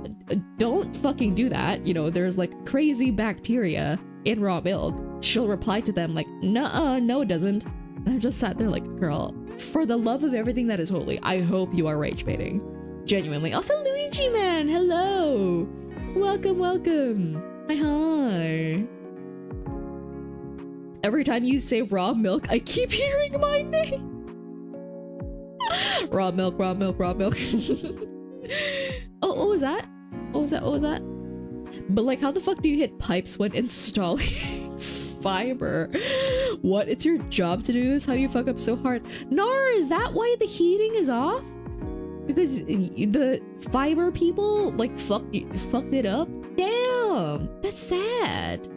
don't fucking do that, you know, there's like crazy bacteria in raw milk, she'll reply to them like, nuh-uh, no it doesn't. And I'm just sat there like, girl, for the love of everything that is holy, I hope you are rage baiting. Genuinely. Also, Luigi man, hello. Welcome. Hi. Every time you say raw milk, I keep hearing my name. Raw milk. Oh, what was that? But like, how the fuck do you hit pipes when installing fiber? What? It's your job to do this? How do you fuck up so hard? Nora, is that why the heating is off? Because the fiber people like fucked it up? Damn, that's sad.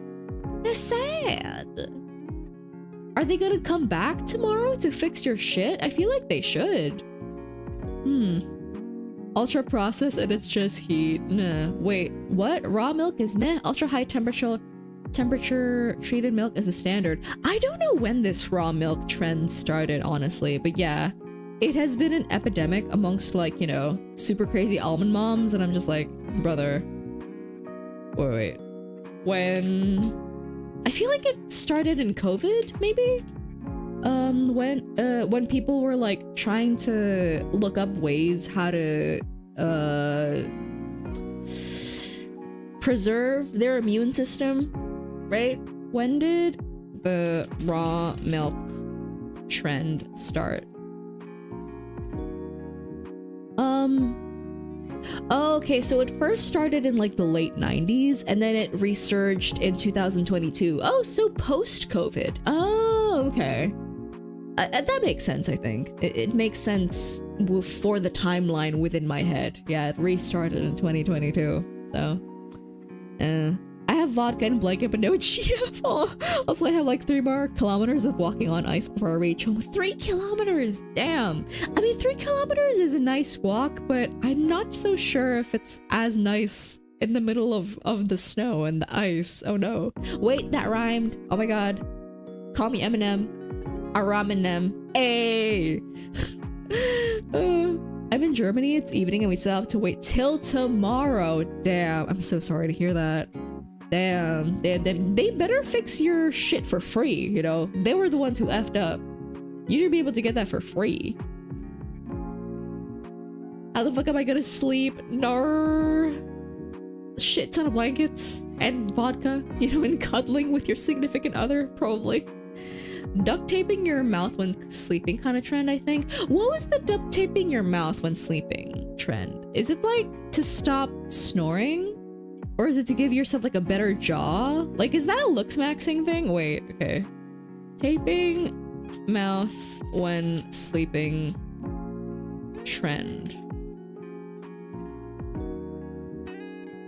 Are they gonna come back tomorrow to fix your shit? I feel like they should. Ultra processed and it's just heat. Nah, wait, what? Raw milk is meh. Ultra high temperature treated milk is a standard. I don't know when this raw milk trend started, honestly, but yeah, it has been an epidemic amongst, like, you know, super crazy almond moms, and I'm just like, brother, wait. When I feel like it started in COVID, maybe? When people were like trying to look up ways how to preserve their immune system, right? When did the raw milk trend start? Okay, so it first started in like the late 90s and then it resurged in 2022. Oh, so post-COVID. Oh, okay. That makes sense, I think. It makes sense for the timeline within my head. Yeah, it restarted in 2022. So, I have vodka and blanket, but no GF. Also, I have like 3 more kilometers of walking on ice before I reach home. 3 kilometers! Damn! I mean, 3 kilometers is a nice walk, but I'm not so sure if it's as nice in the middle of the snow and the ice. Oh no. Wait, that rhymed. Oh my god. Call me Eminem. Aramenem. Hey! I'm in Germany, it's evening, and we still have to wait till tomorrow. Damn, I'm so sorry to hear that. Damn, they better fix your shit for free, you know? They were the ones who effed up. You should be able to get that for free. How the fuck am I gonna sleep? No. Shit ton of blankets and vodka, you know, and cuddling with your significant other, probably. Duct taping your mouth when sleeping kind of trend, I think. What was the duct taping your mouth when sleeping trend? Is it like to stop snoring? Or is it to give yourself like a better jaw? Like, is that a looks maxing thing? Wait, okay. Taping mouth when sleeping trend.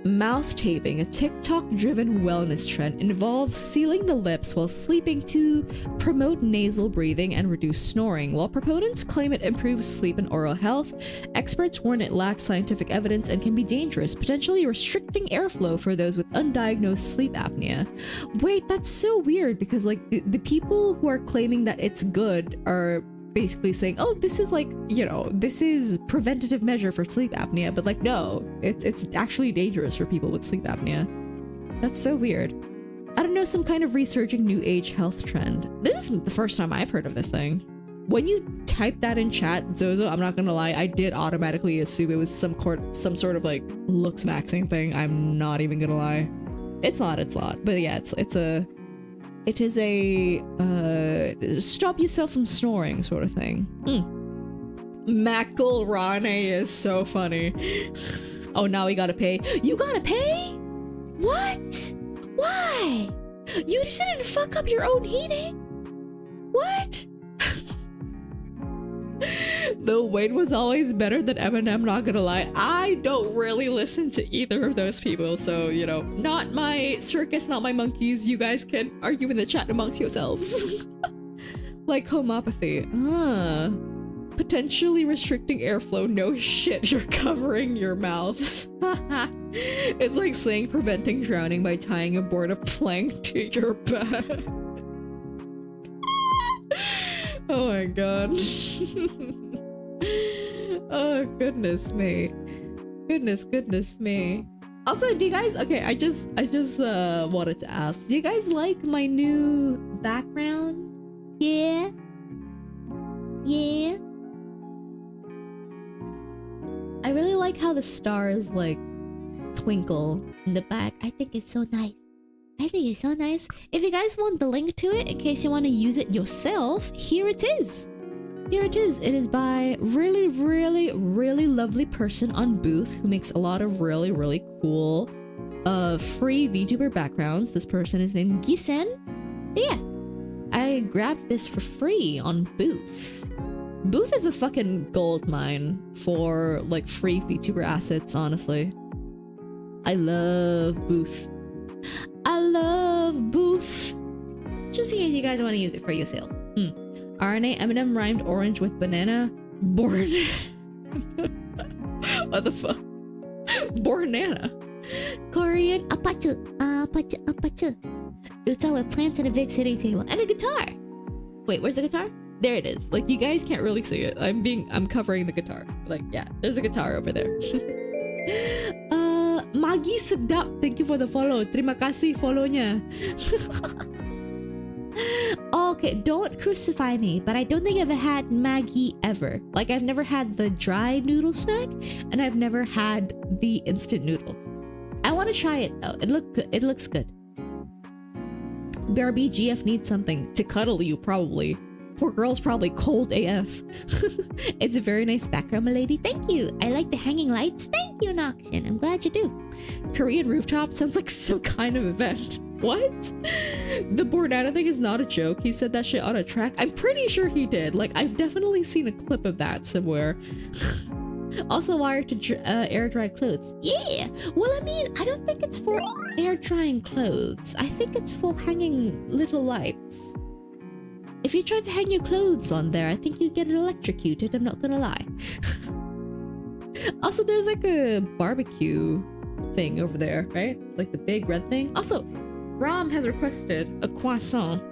Mouth taping, a TikTok-driven wellness trend, involves sealing the lips while sleeping to promote nasal breathing and reduce snoring. While proponents claim it improves sleep and oral health, experts warn it lacks scientific evidence and can be dangerous, potentially restricting airflow for those with undiagnosed sleep apnea. Wait, that's so weird, because like the people who are claiming that it's good are basically saying, oh, this is like, you know, this is preventative measure for sleep apnea, but like, no, it's actually dangerous for people with sleep apnea. That's so weird. I don't know, some kind of resurging new age health trend. This is the first time I've heard of this thing. When you type that in chat, Zozo, I'm not gonna lie, I did automatically assume it was some sort of like looks maxing thing. I'm not even gonna lie. It's not, but yeah, it is a stop yourself from snoring sort of thing. Macaroni is so funny. Oh, now we gotta pay. You gotta pay? What? Why? You didn't fuck up your own heating? What? The Wayne was always better than Eminem, not gonna lie. I don't really listen to either of those people, so, you know, not my circus, not my monkeys. You guys can argue in the chat amongst yourselves. Like homeopathy. Potentially restricting airflow. No shit, you're covering your mouth. It's like saying preventing drowning by tying a board of plank to your back. Oh my god. Oh goodness me. Goodness me. Also, do you guys, okay, I just wanted to ask, do you guys like my new background? Yeah. I really like how the stars like twinkle in the back. I think it's so nice. If you guys want the link to it, in case you want to use it yourself, here it is. It is by really lovely person on Booth who makes a lot of really cool free VTuber backgrounds. This person is named Gisen. Yeah, I grabbed this for free on Booth. Booth is a fucking gold mine for like free VTuber assets, honestly. I love Booth. Just in case you guys want to use it for yourself. Arané Eminem rhymed orange with banana. Born. What the fuck? Bornana. Korean. Apache. Utah with plants and a big sitting table and a guitar. Wait, where's the guitar? There it is. Like, you guys can't really see it. I'm covering the guitar. Like, yeah, there's a guitar over there. Magi Sedap, thank you for the follow. Terima kasih follownya. Okay, don't crucify me, but I don't think I've had Maggie ever. Like, I've never had the dry noodle snack, and I've never had the instant noodles. I want to try it though. It looks good. BRB GF needs something to cuddle you, probably. Poor girl's probably cold AF. It's a very nice background, my lady. Thank you. I like the hanging lights. Thank you, Noxian. I'm glad you do. Korean rooftop sounds like some kind of event. What? The Bornata thing is not a joke. He said that shit on a track. I'm pretty sure he did. Like, I've definitely seen a clip of that somewhere. Also wired to air dry clothes. Yeah. Well, I mean, I don't think it's for air drying clothes. I think it's for hanging little lights. If you try to hang your clothes on there, I think you'd get electrocuted. I'm not gonna lie. Also, there's like a barbecue thing over there, right? Like the big red thing. Also, Ram has requested a croissant.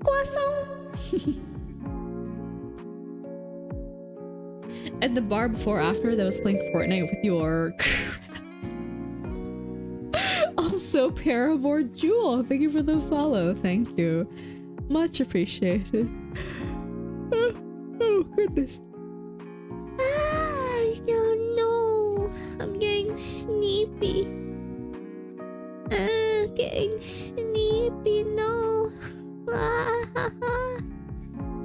Croissant! At the bar before after that was playing Fortnite with your also Paramore Jewel, thank you for the follow. Thank you, much appreciated. Oh goodness. I don't know, I'm getting sleepy. I'm getting sleepy. No.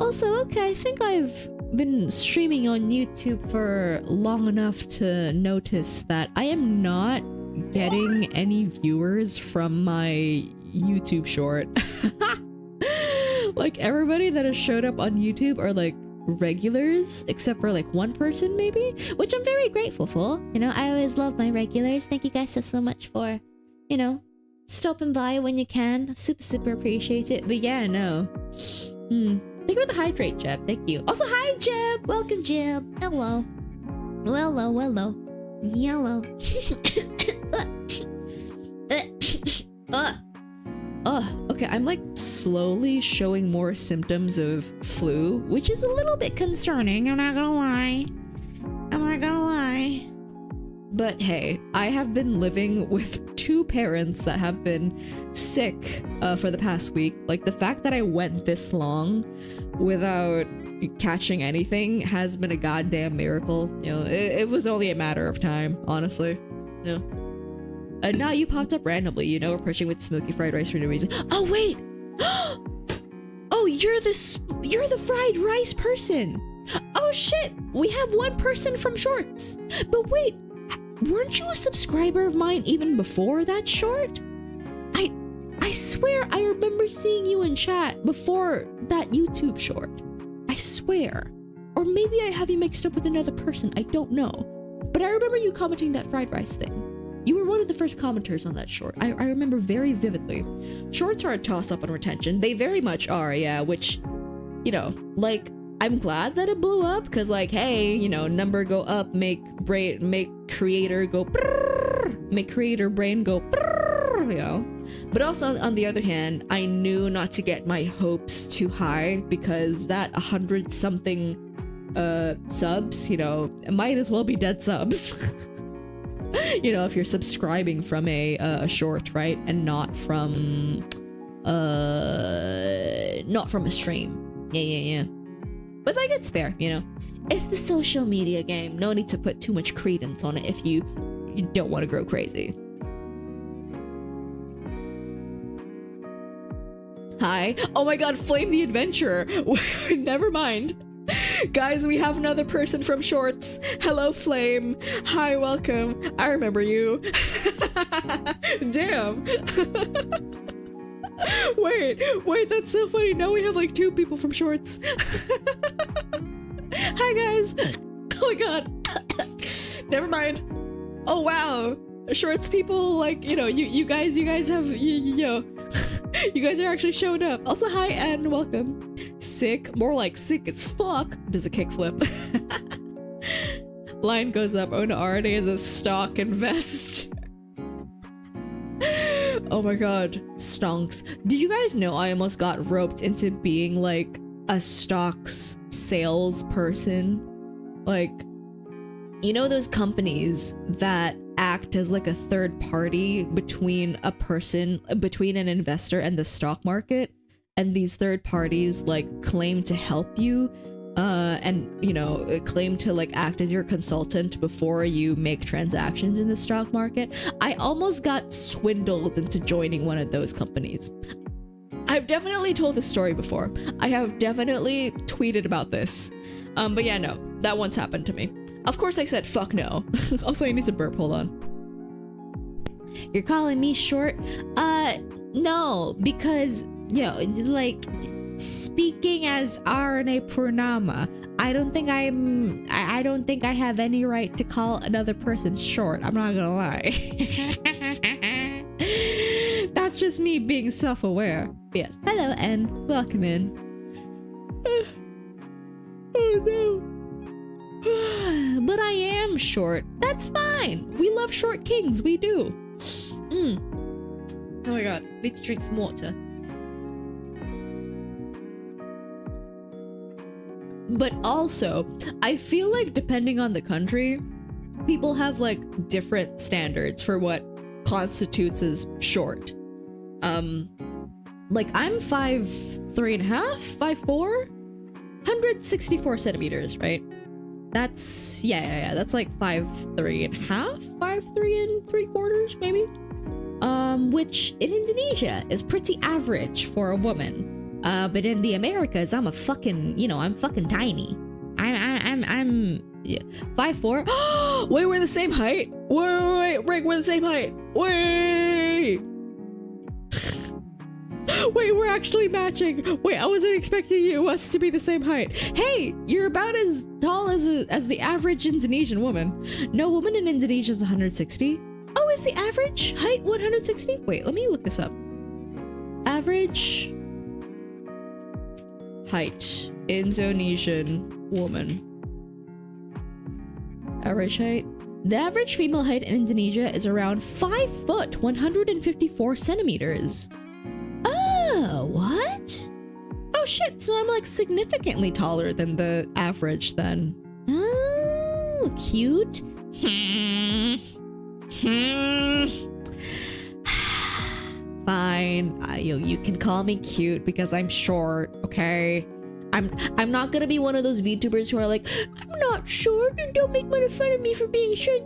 Also, okay, I think I've been streaming on YouTube for long enough to notice that I am not getting any viewers from my YouTube short. Like, everybody that has showed up on YouTube are like regulars, except for like one person maybe, which I'm very grateful for. You know, I always love my regulars. Thank you guys so much for, you know, stopping by when you can. Super appreciate it. But yeah, no. Thank you for the hydrate, Jeb. Thank you. Also, hi, Jeb. Welcome, Jeb. Hello. Hello. Yellow. Okay, I'm like slowly showing more symptoms of flu, which is a little bit concerning. I'm not gonna lie. But hey, I have been living with two parents that have been sick for the past week. Like, the fact that I went this long without catching anything has been a goddamn miracle. You know, it was only a matter of time, honestly. You know. Now you popped up randomly, you know, approaching with smoky fried rice for no reason. Oh wait! Oh, you're the fried rice person! Oh shit! We have one person from shorts! But wait! Weren't you a subscriber of mine even before that short? I swear I remember seeing you in chat before that YouTube short. I swear. Or maybe I have you mixed up with another person, I don't know. But I remember you commenting that fried rice thing. You were one of the first commenters on that short. I remember very vividly. Shorts are a toss-up on retention. They very much are, yeah, which, you know, like, I'm glad that it blew up, because, like, hey, you know, number go up, make creator go brrr, make creator brain go brrr, you know. But also, on the other hand, I knew not to get my hopes too high, because that 100-something subs, you know, it might as well be dead subs. You know, if you're subscribing from a short, right, and not from a stream. Yeah. But like, it's fair, you know. It's the social media game. No need to put too much credence on it if you don't want to grow crazy. Hi. Oh my god, Flame the Adventurer. Never mind. Guys, we have another person from shorts. Hello, Flame. Hi, welcome. I remember you. Damn. Wait, that's so funny. Now we have like two people from shorts. Hi, guys. Oh my god. Never mind. Oh wow. Shorts people, like, you know, you guys have, you know, you guys are actually showing up. Also, hi and welcome. Sick, more like sick as fuck. Does a kickflip. Line goes up. Oh no, Arané is a stock invest. Oh my god, stonks. Did you guys know I almost got roped into being like a stocks salesperson? Like, you know those companies that act as like a third party between an investor and the stock market, and these third parties like claim to help you and, you know, claim to like act as your consultant before you make transactions in the stock market. I almost got swindled into joining one of those companies. I've definitely told this story before. I have definitely tweeted about this. But yeah, no, that once happened to me. Of course I said fuck no. Also, I need to burp, hold on. You're calling me short? No, because, you know, like, speaking as Arané Purnama, I don't think I don't think I have any right to call another person short. I'm not gonna lie. That's just me being self-aware. Yes. Hello and welcome in. Oh no. But I am short. That's fine. We love short kings. We do. Oh my god. Need to drink some water. But also, I feel like depending on the country, people have like different standards for what constitutes as short. Like I'm 5'3.5", 5'4", 164 centimeters, right? That's yeah, that's like 5'3.5", 5'3¾", maybe. Which in Indonesia is pretty average for a woman. But in the Americas, I'm a fucking, you know, I'm fucking tiny. I'm yeah, 5'4". Wait, we're the same height. Wait, Rick, we're the same height. Wait. Wait, we're actually matching. Wait, I wasn't expecting us to be the same height. Hey, you're about as tall as the average Indonesian woman. No woman in Indonesia is 160. Oh, is the average height 160? Wait, let me look this up. Average height Indonesian woman. Average height. The average female height in Indonesia is around 5 foot 154 centimeters. Oh, what? Oh shit, so I'm like significantly taller than the average then. Oh, cute. Fine, you can call me cute because I'm short, okay? I'm not gonna be one of those VTubers who are like, I'm not short and don't make fun of me for being short.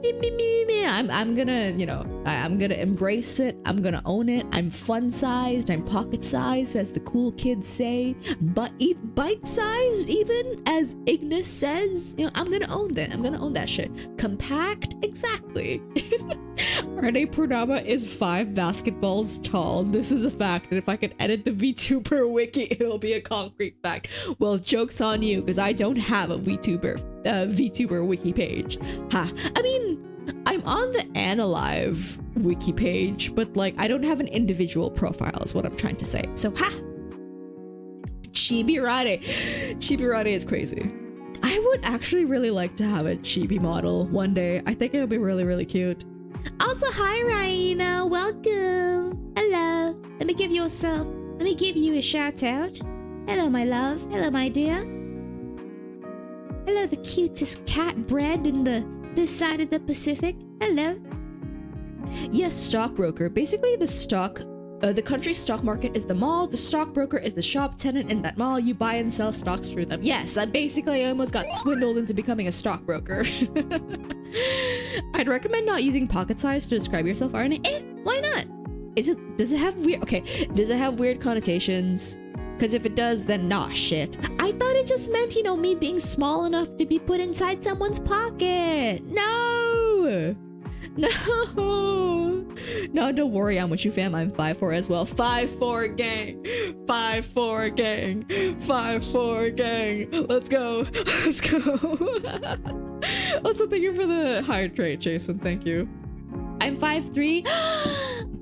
I'm gonna, you know, I'm gonna embrace it. I'm gonna own it. I'm fun-sized. I'm pocket-sized, as the cool kids say. But bite-sized, even as Ignis says. You know, I'm gonna own that. I'm gonna own that shit. Compact, exactly. Arané Purnama is 5 basketballs tall. This is a fact, and if I can edit the VTuber wiki, it'll be a concrete fact. Well, joke's on you, because I don't have a VTuber wiki page. Ha. I mean, I'm on the Analive wiki page, but like, I don't have an individual profile is what I'm trying to say. So, ha! Chibi-rade. Chibi-rade is crazy. I would actually really like to have a chibi model one day. I think it would be really, really cute. Also, hi, Raina. Welcome. Hello. Let me give you a shout out. Hello, my love. Hello, my dear. Hello, the cutest cat bred in this side of the Pacific. Hello. Yes, stockbroker. Basically, the country's stock market is the mall. The stockbroker is the shop tenant in that mall. You buy and sell stocks through them. Yes, I almost got swindled into becoming a stockbroker. I'd recommend not using pocket size to describe yourself, Arne. Why not? Does it have weird connotations? Because if it does, then nah, shit. I thought it just meant, you know, me being small enough to be put inside someone's pocket. No! No! No, don't worry, I'm with you, fam. I'm 5'4" as well. 5'4" gang! 5'4" gang! 5'4" gang! Let's go! Let's go! Also, thank you for the hydrate, Jason. Thank you. I'm 5'3".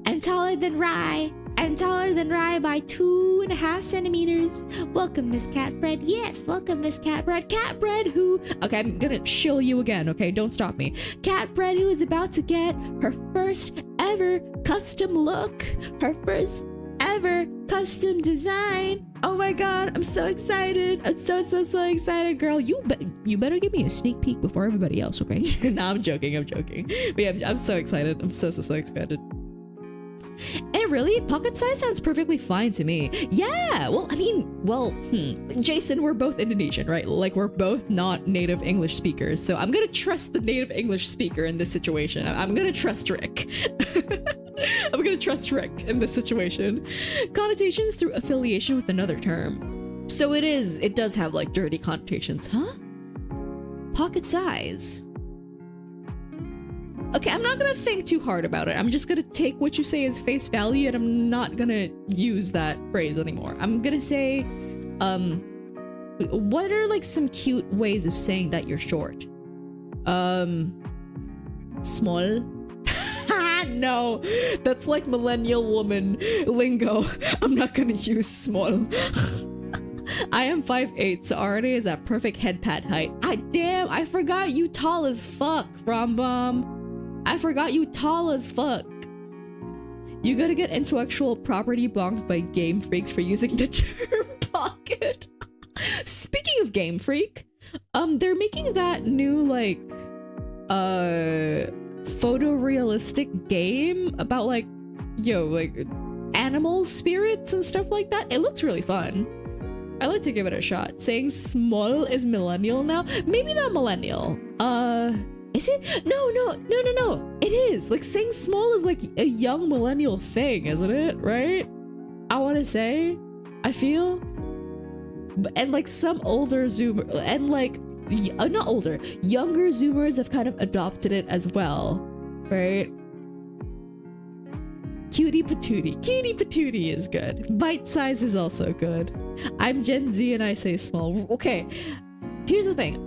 I'm taller than Rye. I'm taller than Rye by 2.5 centimeters. Welcome, Miss Catbread. Yes, welcome, Miss Catbread. Catbread who... Okay, I'm gonna shill you again, okay? Don't stop me. Catbread who is about to get her first ever custom look. Her first ever custom design. Oh my god, I'm so excited. I'm so excited, girl. You better give me a sneak peek before everybody else, okay? No, I'm joking. But yeah, I'm so excited. I'm so excited. And really, pocket size sounds perfectly fine to me. Yeah, well, I mean, Jason, we're both Indonesian, right? Like, we're both not native English speakers, so I'm gonna trust the native English speaker in this situation. I'm gonna trust Rick. I'm gonna trust Rick in this situation. Connotations through affiliation with another term. So it does have, like, dirty connotations, huh? Pocket size. Okay, I'm not gonna think too hard about it. I'm just gonna take what you say as face value, and I'm not gonna use that phrase anymore. I'm gonna say, what are like some cute ways of saying that you're short? Small. No, that's like millennial woman lingo. I'm not gonna use small. I am 5'8", so already is at perfect head pad height. I forgot you tall as fuck, Rombom. I forgot you tall as fuck. You gotta get intellectual property bonked by Game Freaks for using the term pocket. Speaking of Game Freak, they're making that new like photorealistic game about like like animal spirits and stuff like that. It looks really fun. I like to give it a shot. Saying small is millennial now. Maybe not millennial. Is it? No. It is. Like saying small is like a young millennial thing, isn't it? Right? I want to say. I feel. And like some older Zoomer and like not older, younger Zoomers have kind of adopted it as well, right? Cutie patootie is good. Bite size is also good. I'm Gen Z and I say small. Okay, here's the thing.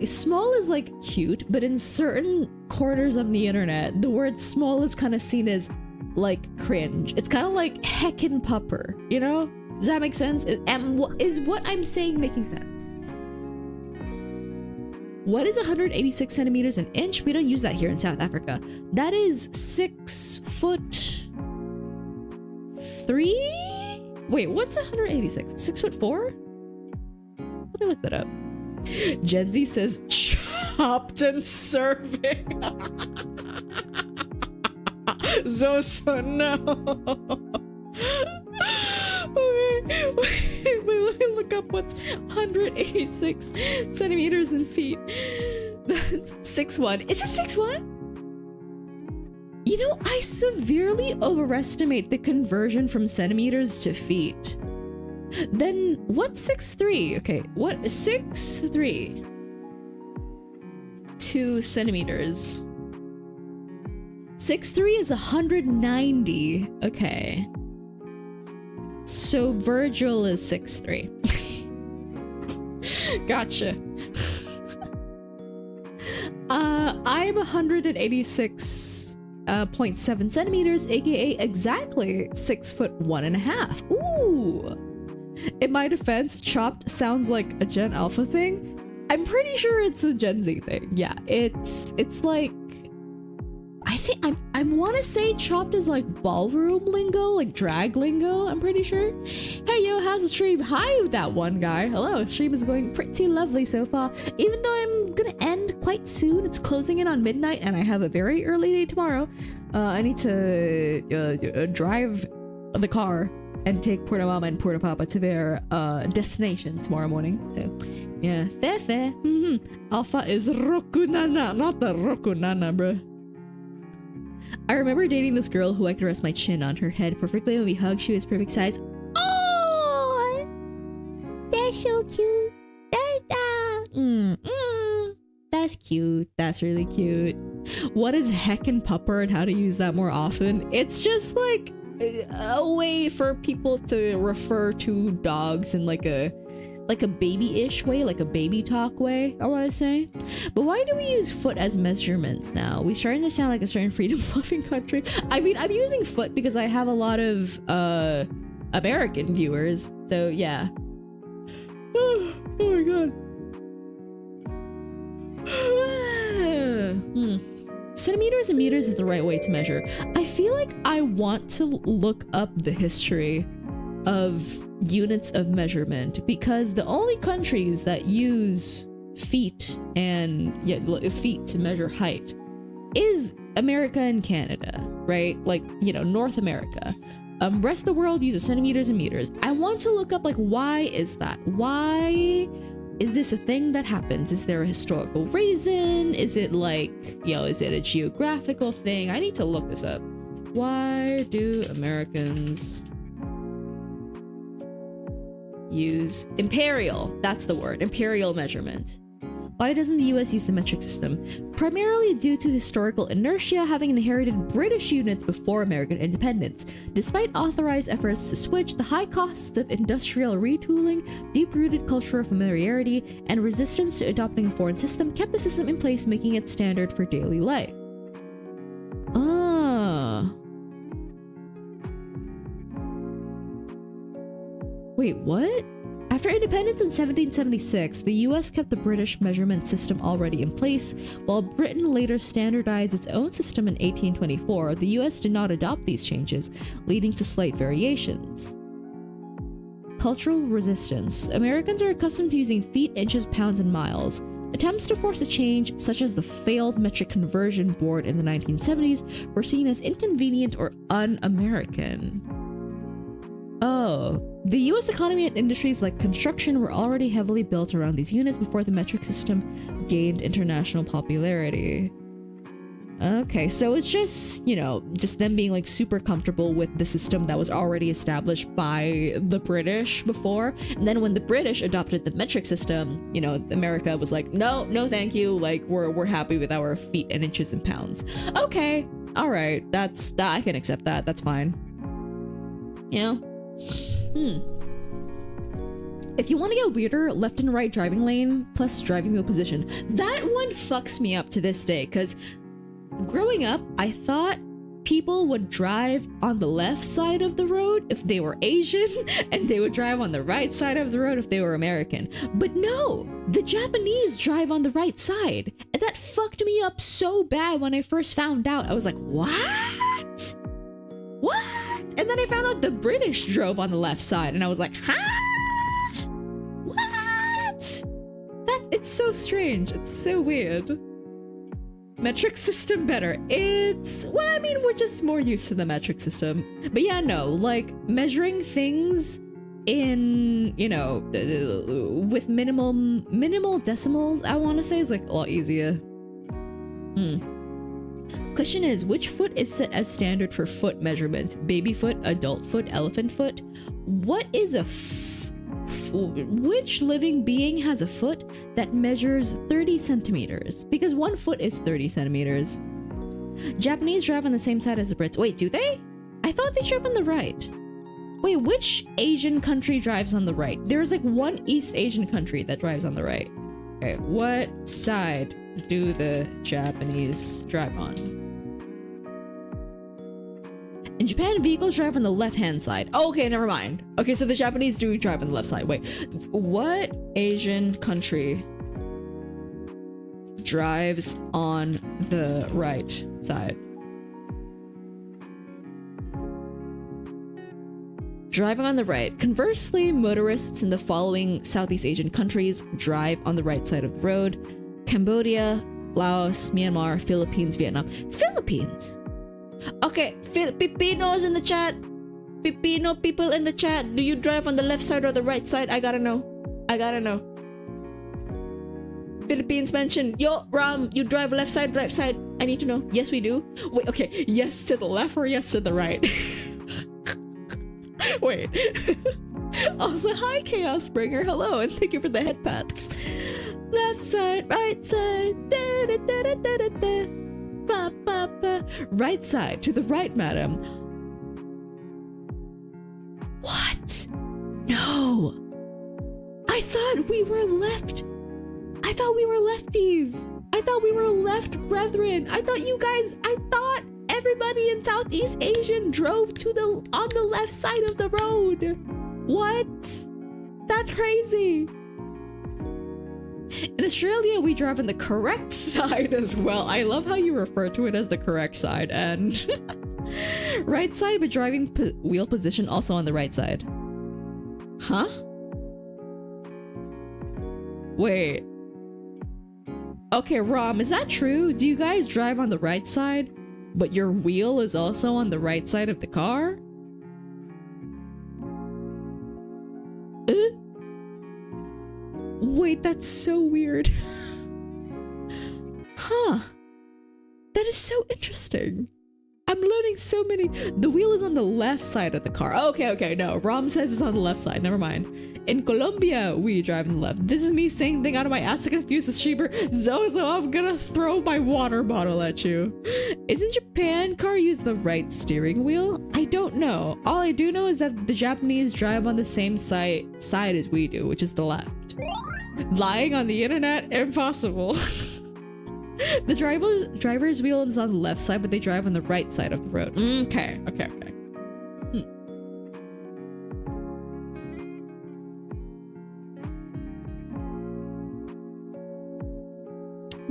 Small is like cute, but in certain corners of the internet, the word small is kind of seen as like cringe. It's kind of like heckin' pupper, you know? Does that make sense? Is what I'm saying making sense? What is 186 centimeters an inch? We don't use that here in South Africa. That is 6'3". Wait, what's 186? 6'4"? Let me look that up. Gen Z says chopped and serving. So no. Okay, wait, let me look up what's 186 centimeters in feet. That's 6'1". Is it 6'1"? You know, I severely overestimate the conversion from centimeters to feet. Then what's 6'3"? Okay, what 6'3" to centimeters? 6'3" is 190. Okay. So Virgil is 6'3". Gotcha. I'm 186.7 centimeters, aka exactly 6'1.5". Ooh. In my defense, chopped sounds like a Gen Alpha thing. I'm pretty sure it's a Gen Z thing. Yeah, it's like, I think I want to say chopped is like ballroom lingo, like drag lingo. I'm pretty sure. Hey yo, how's the stream? Hi, that one guy. Hello, stream is going pretty lovely so far. Even though I'm gonna end quite soon, it's closing in on midnight, and I have a very early day tomorrow. I need to drive the car and take Purnama and Purnapapa to their destination tomorrow morning. So yeah, fair. Alpha is Rokunana, not the Rokunana, bruh. I remember dating this girl who I could rest my chin on her head perfectly when we hugged. She was perfect size. Oh, that's so cute. That's cute. That's really cute. What is heckin' pupper and how to use that more often? It's just like a way for people to refer to dogs in like a baby-ish way, like a baby talk way, I want to say. But why do we use foot as measurements now? We starting to sound like a certain freedom-loving country. I mean, I'm using foot because I have a lot of American viewers, so yeah. Oh my god. Centimeters and meters is the right way to measure. I feel like I want to look up the history of units of measurement, because the only countries that use feet and feet to measure height is America and Canada, right? Like, you know, North America. Rest of the world uses centimeters and meters. I want to look up, like, why is that? Why is this a thing that happens? Is there a historical reason? Is it like, you know, is it a geographical thing? I need to look this up. Why do Americans use imperial? That's the word. Imperial measurement. Why doesn't the US use the metric system? Primarily due to historical inertia, having inherited British units before American independence. Despite authorized efforts to switch, the high costs of industrial retooling, deep-rooted cultural familiarity, and resistance to adopting a foreign system kept the system in place, making it standard for daily life. Wait, what? After independence in 1776, the US kept the British measurement system already in place, while Britain later standardized its own system in 1824. The US did not adopt these changes, leading to slight variations. Cultural resistance. Americans are accustomed to using feet, inches, pounds, and miles. Attempts to force a change, such as the failed metric conversion board in the 1970s, were seen as inconvenient or un-American. Oh. The US economy and industries like construction were already heavily built around these units before the metric system gained international popularity. Okay, so it's just, you know, just them being like super comfortable with the system that was already established by the British before. And then when the British adopted the metric system, you know, America was like, no thank you, like we're happy with our feet and inches and pounds. Okay, all right, that I can accept that. That's fine. Yeah. If you want to get weirder, left and right driving lane plus driving wheel position. That one fucks me up to this day, because growing up, I thought people would drive on the left side of the road if they were Asian, and they would drive on the right side of the road if they were American. But no, the Japanese drive on the right side. And that fucked me up so bad when I first found out. I was like, what? What? And then I found out the British drove on the left side, and I was like, huh? What? It's so strange. It's so weird. Metric system better. Well, I mean, we're just more used to the metric system. But yeah, no, like measuring things in, you know, with minimal decimals, I want to say, is like a lot easier. Question is, which foot is set as standard for foot measurement? Baby foot, adult foot, elephant foot? What is a which living being has a foot that measures 30 centimeters? Because 1 foot is 30 centimeters. Japanese drive on the same side as the Brits. Wait, do they? I thought they drive on the right. Wait, which Asian country drives on the right? There's like one East Asian country that drives on the right. Okay, what side do the Japanese drive on? In Japan, vehicles drive on the left-hand side. Oh, okay, never mind. Okay, so the Japanese do drive on the left side. Wait, what Asian country drives on the right side? Driving on the right. Conversely, motorists in the following Southeast Asian countries drive on the right side of the road: Cambodia, Laos, Myanmar, Philippines, Vietnam. Philippines? Okay, Pipinos in the chat. Pipino people in the chat. Do you drive on the left side or the right side? I gotta know. Philippines mentioned. Yo, Ram, you drive left side, right side? I need to know. Yes, we do. Wait, okay. Yes to the left or yes to the right? Wait. Also, hi, Chaos Bringer. Hello, and thank you for the head pats. Left side, right side. Da, da, da, da, da, da, da. Ba, ba, ba. Right side, to the right, madam. What? No. I thought we were left. I thought we were lefties. I thought we were left brethren. I thought everybody in Southeast Asian drove on the left side of the road. What? That's crazy. In Australia, we drive on the correct side as well. I love how you refer to it as the correct side. And right side, but driving wheel position also on the right side. Huh? Wait. Okay, Rom, is that true? Do you guys drive on the right side, but your wheel is also on the right side of the car? Wait, that's so weird. Huh. That is so interesting. I'm learning so many. The wheel is on the left side of the car. Okay, no. Rom says it's on the left side. Never mind. In Colombia, we drive on the left. This is me saying thing out of my ass to confuse the streamer. Zozo, I'm gonna throw my water bottle at you. Isn't Japan car use the right steering wheel? I don't know. All I do know is that the Japanese drive on the same side as we do, which is the left. Lying on the internet? Impossible. The driver's wheel is on the left side, but they drive on the right side of the road. Okay.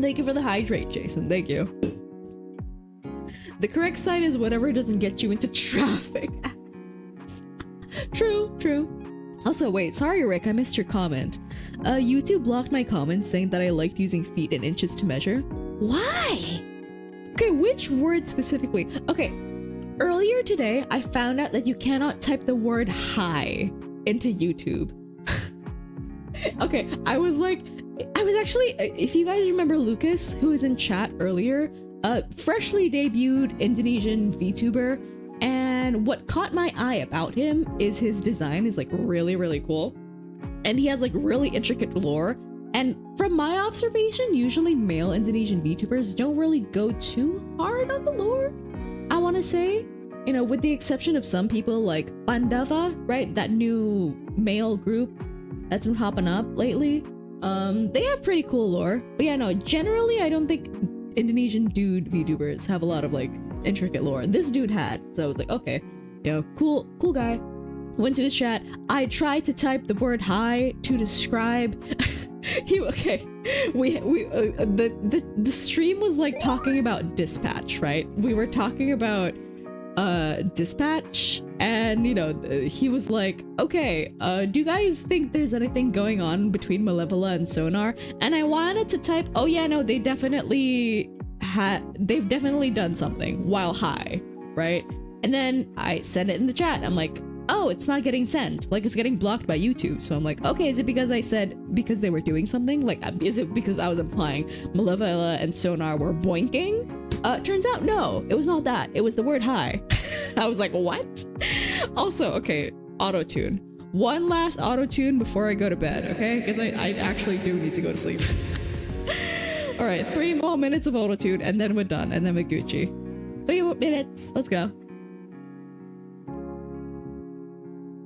Thank you for the hydrate, Jason. Thank you. The correct side is whatever doesn't get you into traffic. True. Also, wait, sorry, Rick, I missed your comment. YouTube blocked my comment saying that I liked using feet and inches to measure. Why? Okay, which word specifically? Okay, earlier today, I found out that you cannot type the word hi into YouTube. Okay, I was actually, if you guys remember Lucas, who was in chat earlier, freshly debuted Indonesian VTuber, and what caught my eye about him is his design is like really cool, and he has like really intricate lore. And from my observation, usually male Indonesian VTubers don't really go too hard on the lore, I want to say, you know, with the exception of some people like Pandava, right, that new male group that's been popping up lately. They have pretty cool lore, but yeah, no, generally I don't think Indonesian dude VTubers have a lot of like intricate lore. This dude had, so I was like, okay, you know, cool guy. Went to his chat. I tried to type the word hi to describe. The stream was like talking about dispatch, right? We were talking about dispatch, and you know, he was like, okay, do you guys think there's anything going on between Malevola and Sonar? And I wanted to type, oh yeah, no, they've definitely done something while high, right? And then I sent it in the chat. I'm like, oh, it's not getting sent, like it's getting blocked by YouTube. So I'm like, okay, is it because I said because they were doing something? Like, is it because I was implying Malevola and Sonar were boinking? Turns out no, it was not that. It was the word hi. I was like, what? Also, okay, auto-tune. One last auto-tune before I go to bed, okay? Because I actually do need to go to sleep. All right, 3 more minutes of auto-tune and then we're done, and then we're Gucci. 3 more minutes, let's go.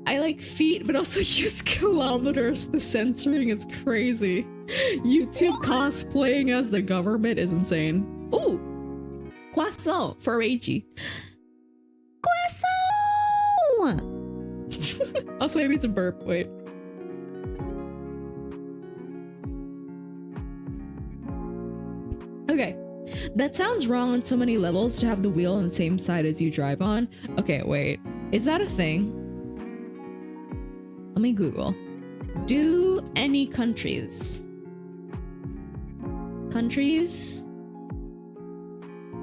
I like feet, but also use kilometers. The censoring is crazy. YouTube cosplaying as the government is insane. Ooh, croissant for Reiji. Croissant! Also, I need to burp. Wait. Okay. That sounds wrong on so many levels to have the wheel on the same side as you drive on. Okay, wait. Is that a thing? Let me Google. Do any countries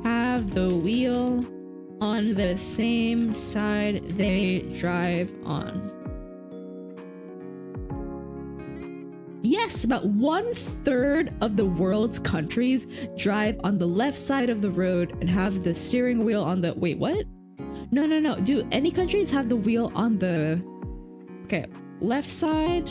have the wheel on the same side they drive on? Yes, about 1/3 of the world's countries drive on the left side of the road and have the steering wheel on the... Wait, what? No. Do any countries have the wheel on the... Okay, left side,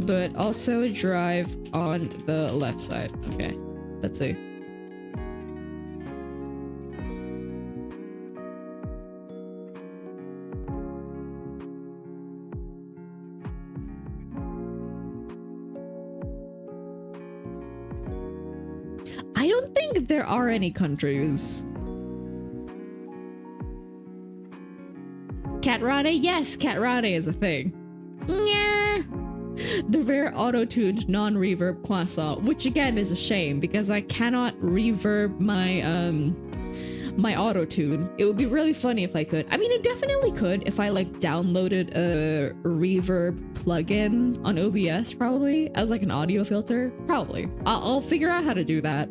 but also drive on the left side. Okay, let's see. I don't think there are any countries. Catrane? Yes, Catrane is a thing. Yeah. The rare auto-tuned non-reverb croissant, which again is a shame because I cannot reverb my my auto-tune. It would be really funny if I could. I mean, it definitely could if I like downloaded a reverb plugin on OBS, probably as like an audio filter. Probably. I'll figure out how to do that.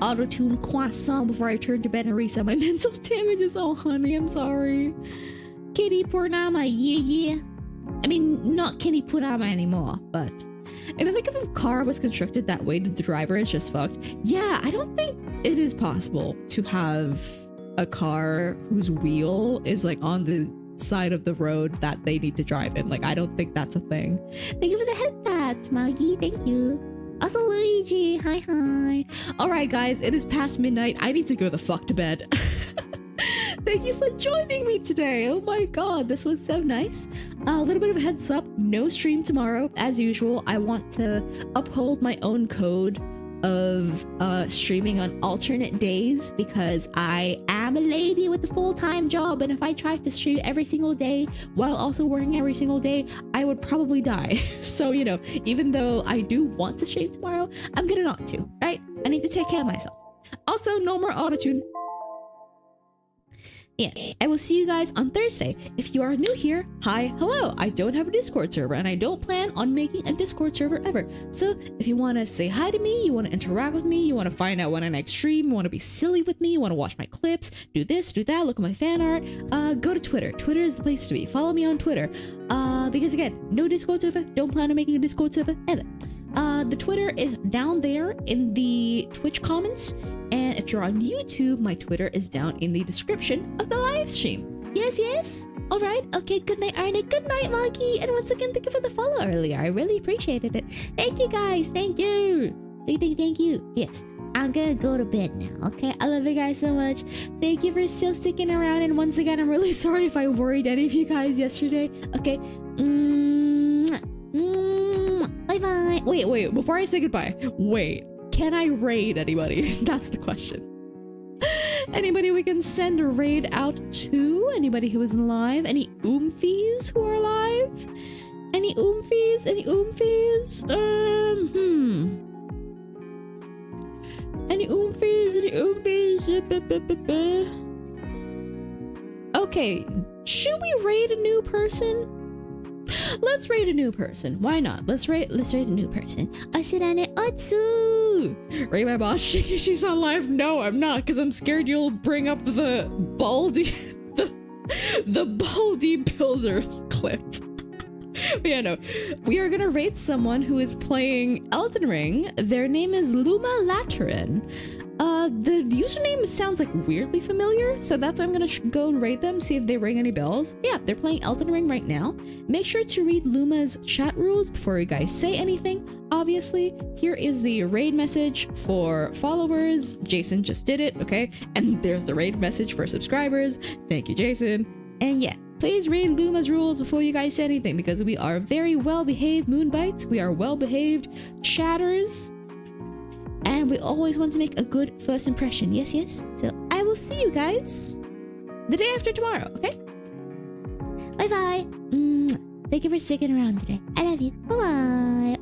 Auto-tune croissant before I turn to bed and reset my mental damages. Oh, honey, I'm sorry. Kitty Purnama, yeah. I mean, not Kitty Purnama anymore, but I feel like if a car was constructed that way, the driver is just fucked. Yeah, I don't think it is possible to have a car whose wheel is like on the side of the road that they need to drive in. Like, I don't think that's a thing. Thank you for the head pats, Maggie. Thank you. Also, Luigi. Hi. All right, guys, it is past midnight. I need to go the fuck to bed. Thank you for joining me today. Oh my god, this was so nice. A little bit of a heads up, no stream tomorrow. As usual, I want to uphold my own code of streaming on alternate days because I am a lady with a full-time job, and if I tried to stream every single day while also working every single day, I would probably die. So, you know, even though I do want to stream tomorrow, I'm gonna not to, right? I need to take care of myself. Also, no more autotune. Yeah, I will see you guys on Thursday. If you are new here, hi, hello. I don't have a Discord server, and I don't plan on making a Discord server ever. So if you want to say hi to me, you want to interact with me, you want to find out when I next stream, you want to be silly with me, you want to watch my clips, do this, do that, look at my fan art, go to Twitter. Twitter is the place to be. Follow me on Twitter. Because again, no Discord server, don't plan on making a Discord server ever. The Twitter is down there in the Twitch comments, and if you're on YouTube, my Twitter is down in the description of the live stream. Yes. All right. Okay. Good night, Arané. Good night, Maggie. And once again, thank you for the follow earlier. I really appreciated it. Thank you, guys. Thank you. Thank you. Yes. I'm gonna go to bed now. Okay. I love you guys so much. Thank you for still sticking around. And once again, I'm really sorry if I worried any of you guys yesterday. Okay. Bye. Wait. Before I say goodbye, wait. Can I raid anybody? That's the question. Anybody we can send a raid out to? Anybody who is live? Any oomfies who are live? Any oomfies? Any oomfies? Okay, should we raid a new person? Let's raid a new person. Why not? Let's raid a new person. Arané Otsu! Raid my boss. She's on live. No, I'm not, because I'm scared you'll bring up the baldy the baldy builder clip. But yeah, no. We are gonna raid someone who is playing Elden Ring. Their name is Luma Lateran. The username sounds like weirdly familiar, so that's why I'm gonna go and raid them, see if they ring any bells. Yeah, they're playing Elden Ring right now. Make sure to read Luma's chat rules before you guys say anything. Obviously, here is the raid message for followers. Jason just did it, okay? And there's the raid message for subscribers. Thank you, Jason. And yeah, please read Luma's rules before you guys say anything, because we are very well-behaved Moonbites. We are well-behaved chatters. And we always want to make a good first impression. Yes. So I will see you guys the day after tomorrow, okay? Bye. Thank you for sticking around today. I love you. Bye.